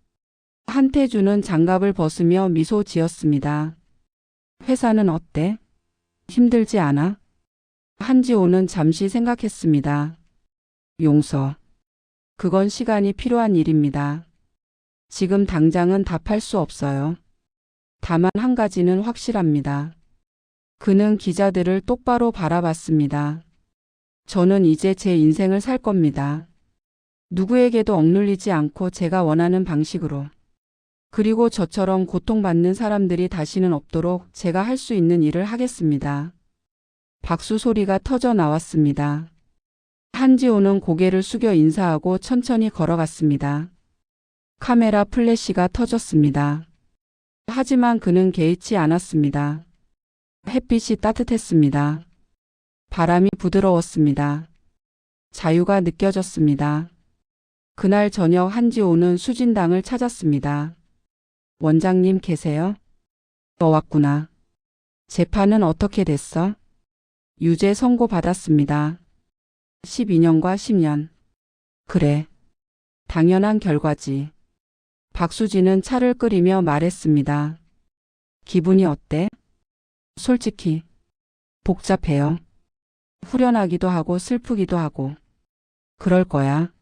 한태주는 장갑을 벗으며 미소 지었습니다. 회사는 어때? 힘들지 않아? 한지호는 잠시 생각했습니다. 용서. 그건 시간이 필요한 일입니다. 지금 당장은 답할 수 없어요. 다만 한 가지는 확실합니다. 그는 기자들을 똑바로 바라봤습니다. 저는 이제 제 인생을 살 겁니다. 누구에게도 억눌리지 않고 제가 원하는 방식으로. 그리고 저처럼 고통받는 사람들이 다시는 없도록 제가 할 수 있는 일을 하겠습니다. 박수 소리가 터져 나왔습니다. 한지호는 고개를 숙여 인사하고 천천히 걸어갔습니다. 카메라 플래시가 터졌습니다. 하지만 그는 개의치 않았습니다. 햇빛이 따뜻했습니다. 바람이 부드러웠습니다. 자유가 느껴졌습니다. 그날 저녁 한지호는 수진당을 찾았습니다. 원장님 계세요? 너 왔구나. 재판은 어떻게 됐어? 유죄 선고 받았습니다. 12년과 10년. 그래. 당연한 결과지. 박수진은 차를 끓이며 말했습니다. 기분이 어때? 솔직히 복잡해요. 후련하기도 하고 슬프기도 하고. 그럴 거야.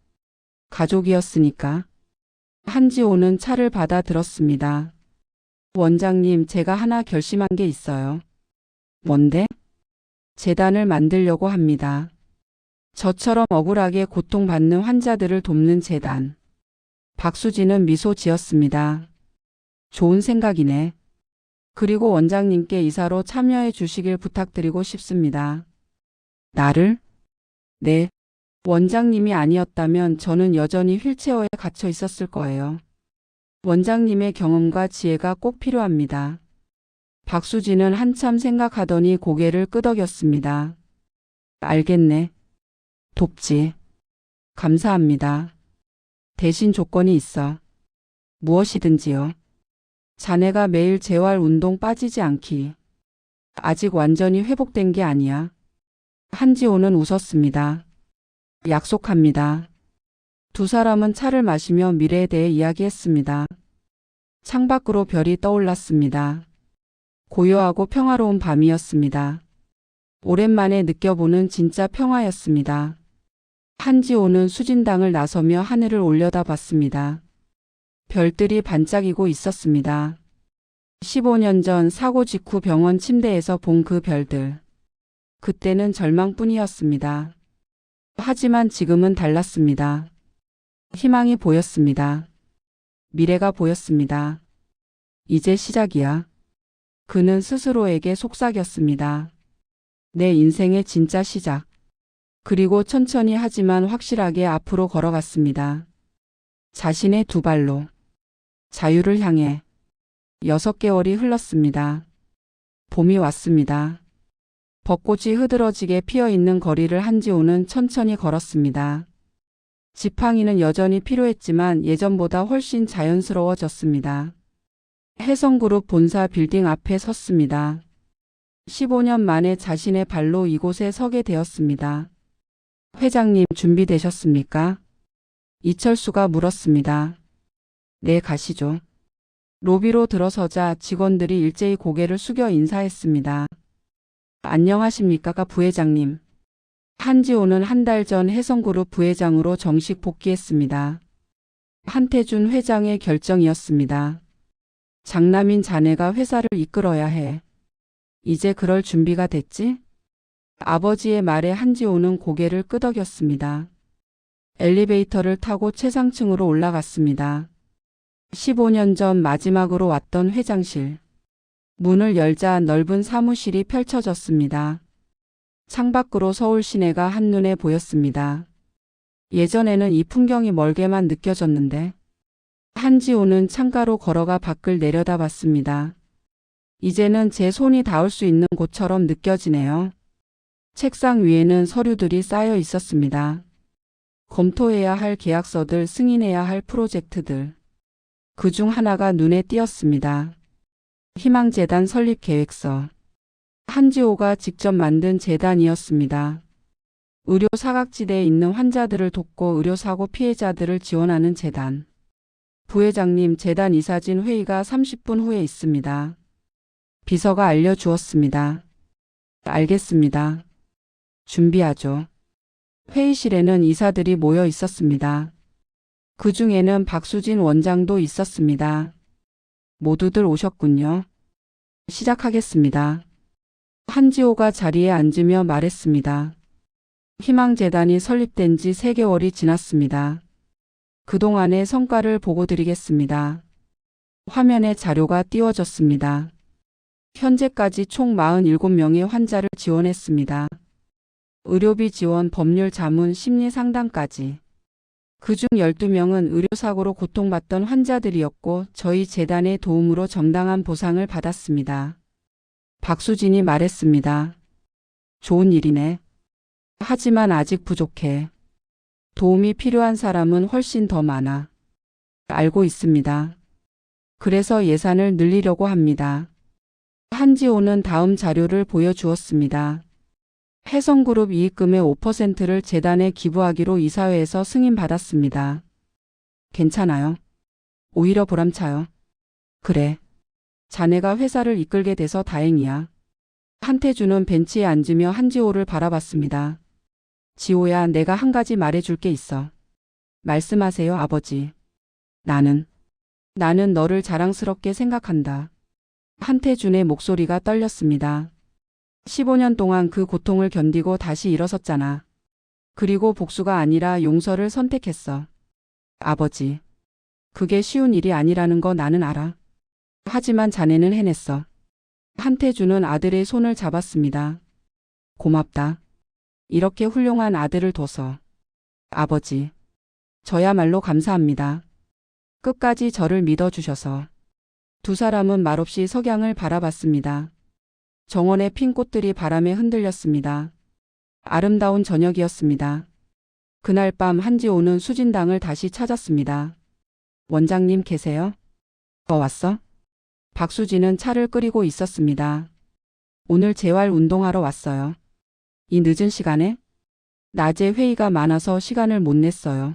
가족이었으니까. 한지호는 차를 받아 들었습니다. 원장님, 제가 하나 결심한 게 있어요. 뭔데? 재단을 만들려고 합니다. 저처럼 억울하게 고통받는 환자들을 돕는 재단. 박수진은 미소 지었습니다. 좋은 생각이네. 그리고 원장님께 이사로 참여해 주시길 부탁드리고 싶습니다. 나를? 네. 원장님이 아니었다면 저는 여전히 휠체어에 갇혀 있었을 거예요. 원장님의 경험과 지혜가 꼭 필요합니다. 박수진은 한참 생각하더니 고개를 끄덕였습니다. 알겠네. 돕지. 감사합니다. 대신 조건이 있어. 무엇이든지요. 자네가 매일 재활 운동 빠지지 않기. 아직 완전히 회복된 게 아니야. 한지호는 웃었습니다. 약속합니다. 두 사람은 차를 마시며 미래에 대해 이야기했습니다. 창밖으로 별이 떠올랐습니다. 고요하고 평화로운 밤이었습니다. 오랜만에 느껴보는 진짜 평화였습니다. 한지호는 수진당을 나서며 하늘을 올려다봤습니다. 별들이 반짝이고 있었습니다. 15년 전 사고 직후 병원 침대에서 본 그 별들. 그때는 절망뿐이었습니다. 하지만 지금은 달랐습니다. 희망이 보였습니다. 미래가 보였습니다. 이제 시작이야. 그는 스스로에게 속삭였습니다. 내 인생의 진짜 시작. 그리고 천천히 하지만 확실하게 앞으로 걸어갔습니다. 자신의 두 발로. 자유를 향해. 6개월이 흘렀습니다. 봄이 왔습니다. 벚꽃이 흐드러지게 피어있는 거리를 한지호는 천천히 걸었습니다. 지팡이는 여전히 필요했지만 예전보다 훨씬 자연스러워졌습니다. 해성그룹 본사 빌딩 앞에 섰습니다. 15년 만에 자신의 발로 이곳에 서게 되었습니다. 회장님 준비되셨습니까? 이철수가 물었습니다. 네, 가시죠. 로비로 들어서자 직원들이 일제히 고개를 숙여 인사했습니다. 안녕하십니까, 부회장님. 한지호는 한 달 전 해성그룹 부회장으로 정식 복귀했습니다. 한태준 회장의 결정이었습니다. 장남인 자네가 회사를 이끌어야 해. 이제 그럴 준비가 됐지? 아버지의 말에 한지호는 고개를 끄덕였습니다. 엘리베이터를 타고 최상층으로 올라갔습니다. 15년 전 마지막으로 왔던 회장실. 문을 열자 넓은 사무실이 펼쳐졌습니다. 창밖으로 서울 시내가 한눈에 보였습니다. 예전에는 이 풍경이 멀게만 느껴졌는데 한지호는 창가로 걸어가 밖을 내려다봤습니다. 이제는 제 손이 닿을 수 있는 곳처럼 느껴지네요. 책상 위에는 서류들이 쌓여 있었습니다. 검토해야 할 계약서들, 승인해야 할 프로젝트들. 그중 하나가 눈에 띄었습니다. 희망재단 설립 계획서. 한지호가 직접 만든 재단이었습니다. 의료 사각지대에 있는 환자들을 돕고 의료사고 피해자들을 지원하는 재단. 부회장님, 재단 이사진 회의가 30분 후에 있습니다. 비서가 알려주었습니다. 알겠습니다. 준비하죠. 회의실에는 이사들이 모여 있었습니다. 그 중에는 박수진 원장도 있었습니다. 모두들 오셨군요. 시작하겠습니다. 한지호가 자리에 앉으며 말했습니다. 희망재단이 설립된 지 3개월이 지났습니다. 그동안의 성과를 보고드리겠습니다. 화면에 자료가 띄워졌습니다. 현재까지 총 47명의 환자를 지원했습니다. 의료비 지원, 법률 자문, 심리 상담까지. 그중 12명은 의료사고로 고통받던 환자들이었고 저희 재단의 도움으로 정당한 보상을 받았습니다. 박수진이 말했습니다. 좋은 일이네. 하지만 아직 부족해. 도움이 필요한 사람은 훨씬 더 많아. 알고 있습니다. 그래서 예산을 늘리려고 합니다. 한지호는 다음 자료를 보여주었습니다. 해성그룹 이익금의 5%를 재단에 기부하기로 이사회에서 승인받았습니다. 괜찮아요. 오히려 보람차요. 그래. 자네가 회사를 이끌게 돼서 다행이야. 한태준은 벤치에 앉으며 한지호를 바라봤습니다. 지호야, 내가 한 가지 말해줄 게 있어. 말씀하세요, 아버지. 나는 너를 자랑스럽게 생각한다. 한태준의 목소리가 떨렸습니다. 15년 동안 그 고통을 견디고 다시 일어섰잖아. 그리고 복수가 아니라 용서를 선택했어. 아버지. 그게 쉬운 일이 아니라는 거 나는 알아. 하지만 자네는 해냈어. 한태준은 아들의 손을 잡았습니다. 고맙다. 이렇게 훌륭한 아들을 둬서. 아버지. 저야말로 감사합니다. 끝까지 저를 믿어주셔서. 두 사람은 말없이 석양을 바라봤습니다. 정원의 핀 꽃들이 바람에 흔들렸습니다. 아름다운 저녁이었습니다. 그날 밤 한지호는 수진당을 다시 찾았습니다. 원장님 계세요? 왔어? 박수진은 차를 끓이고 있었습니다. 오늘 재활 운동하러 왔어요. 이 늦은 시간에? 낮에 회의가 많아서 시간을 못 냈어요.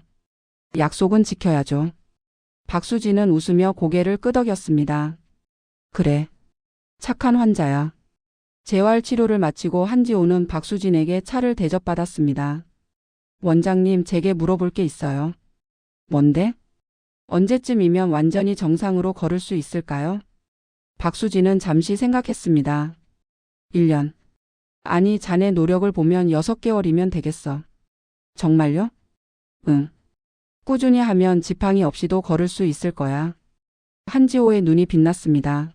약속은 지켜야죠. 박수진은 웃으며 고개를 끄덕였습니다. 그래. 착한 환자야. 재활 치료를 마치고 한지호는 박수진에게 차를 대접받았습니다. 원장님, 제게 물어볼 게 있어요. 뭔데? 언제쯤이면 완전히 정상으로 걸을 수 있을까요? 박수진은 잠시 생각했습니다. 1년. 아니, 자네 노력을 보면 6개월이면 되겠어. 정말요? 응. 꾸준히 하면 지팡이 없이도 걸을 수 있을 거야. 한지호의 눈이 빛났습니다.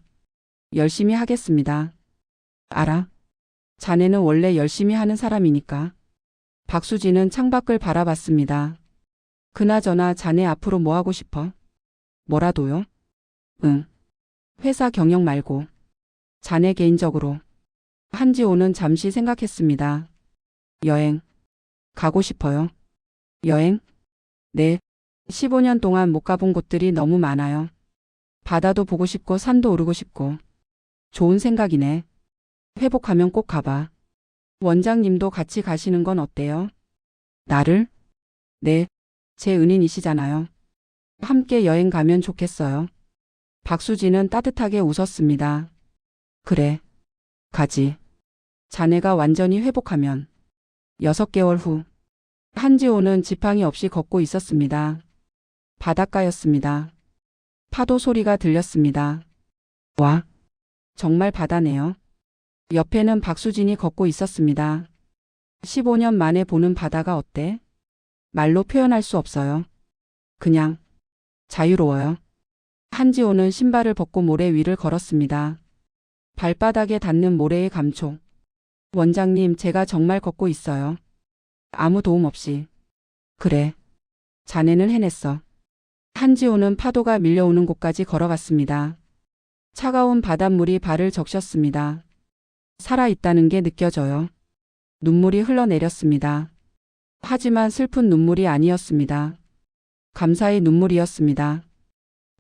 열심히 하겠습니다. 알아. 자네는 원래 열심히 하는 사람이니까. 박수진은 창밖을 바라봤습니다. 그나저나 자네 앞으로 뭐 하고 싶어? 뭐라도요? 응. 회사 경영 말고 자네 개인적으로. 한지호는 잠시 생각했습니다. 여행. 가고 싶어요. 여행? 네. 15년 동안 못 가본 곳들이 너무 많아요. 바다도 보고 싶고 산도 오르고 싶고. 좋은 생각이네. 회복하면 꼭 가봐. 원장님도 같이 가시는 건 어때요? 나를? 네. 제 은인이시잖아요. 함께 여행 가면 좋겠어요. 박수진은 따뜻하게 웃었습니다. 그래. 가지. 자네가 완전히 회복하면. 6개월 후. 한지호는 지팡이 없이 걷고 있었습니다. 바닷가였습니다. 파도 소리가 들렸습니다. 와, 정말 바다네요. 옆에는 박수진이 걷고 있었습니다. 15년 만에 보는 바다가 어때? 말로 표현할 수 없어요. 그냥 자유로워요. 한지호는 신발을 벗고 모래 위를 걸었습니다. 발바닥에 닿는 모래의 감촉. 원장님, 제가 정말 걷고 있어요. 아무 도움 없이. 그래. 자네는 해냈어. 한지호는 파도가 밀려오는 곳까지 걸어갔습니다. 차가운 바닷물이 발을 적셨습니다. 살아있다는 게 느껴져요. 눈물이 흘러내렸습니다. 하지만 슬픈 눈물이 아니었습니다. 감사의 눈물이었습니다.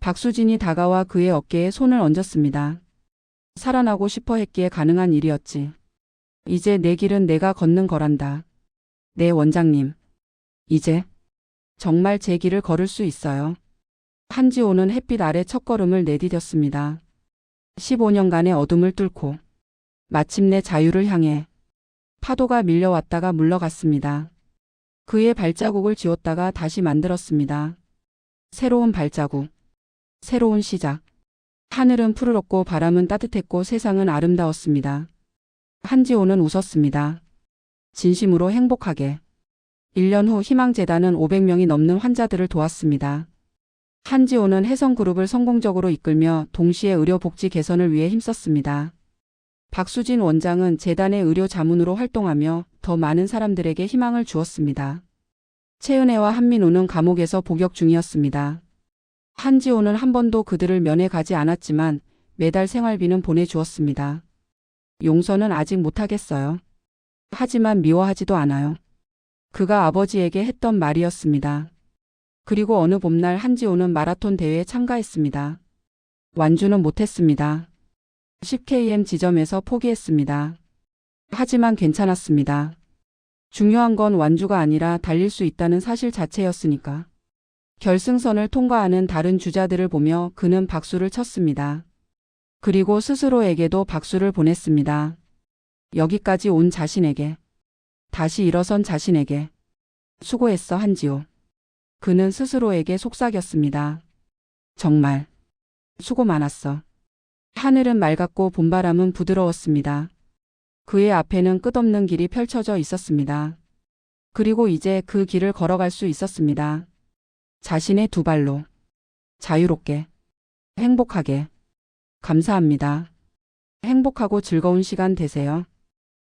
박수진이 다가와 그의 어깨에 손을 얹었습니다. 살아나고 싶어 했기에 가능한 일이었지. 이제 내 길은 내가 걷는 거란다. 네, 원장님. 이제 정말 제 길을 걸을 수 있어요. 한지호는 햇빛 아래 첫걸음을 내디뎠습니다. 15년간의 어둠을 뚫고 마침내 자유를 향해. 파도가 밀려왔다가 물러갔습니다. 그의 발자국을 지웠다가 다시 만들었습니다. 새로운 발자국. 새로운 시작. 하늘은 푸르렀고 바람은 따뜻했고 세상은 아름다웠습니다. 한지호는 웃었습니다. 진심으로 행복하게. 1년 후 희망재단은 500명이 넘는 환자들을 도왔습니다. 한지호는 혜성그룹을 성공적으로 이끌며 동시에 의료복지 개선을 위해 힘썼습니다. 박수진 원장은 재단의 의료 자문으로 활동하며 더 많은 사람들에게 희망을 주었습니다. 최은혜와 한민우는 감옥에서 복역 중이었습니다. 한지호는 한 번도 그들을 면회 가지 않았지만 매달 생활비는 보내주었습니다. 용서는 아직 못하겠어요. 하지만 미워하지도 않아요. 그가 아버지에게 했던 말이었습니다. 그리고 어느 봄날 한지호는 마라톤 대회에 참가했습니다. 완주는 못했습니다. 10km 지점에서 포기했습니다. 하지만 괜찮았습니다. 중요한 건 완주가 아니라 달릴 수 있다는 사실 자체였으니까. 결승선을 통과하는 다른 주자들을 보며 그는 박수를 쳤습니다. 그리고 스스로에게도 박수를 보냈습니다. 여기까지 온 자신에게. 다시 일어선 자신에게. 수고했어, 한지호. 그는 스스로에게 속삭였습니다. 정말. 수고 많았어. 하늘은 맑았고 봄바람은 부드러웠습니다. 그의 앞에는 끝없는 길이 펼쳐져 있었습니다. 그리고 이제 그 길을 걸어갈 수 있었습니다. 자신의 두 발로. 자유롭게. 행복하게. 감사합니다. 행복하고 즐거운 시간 되세요.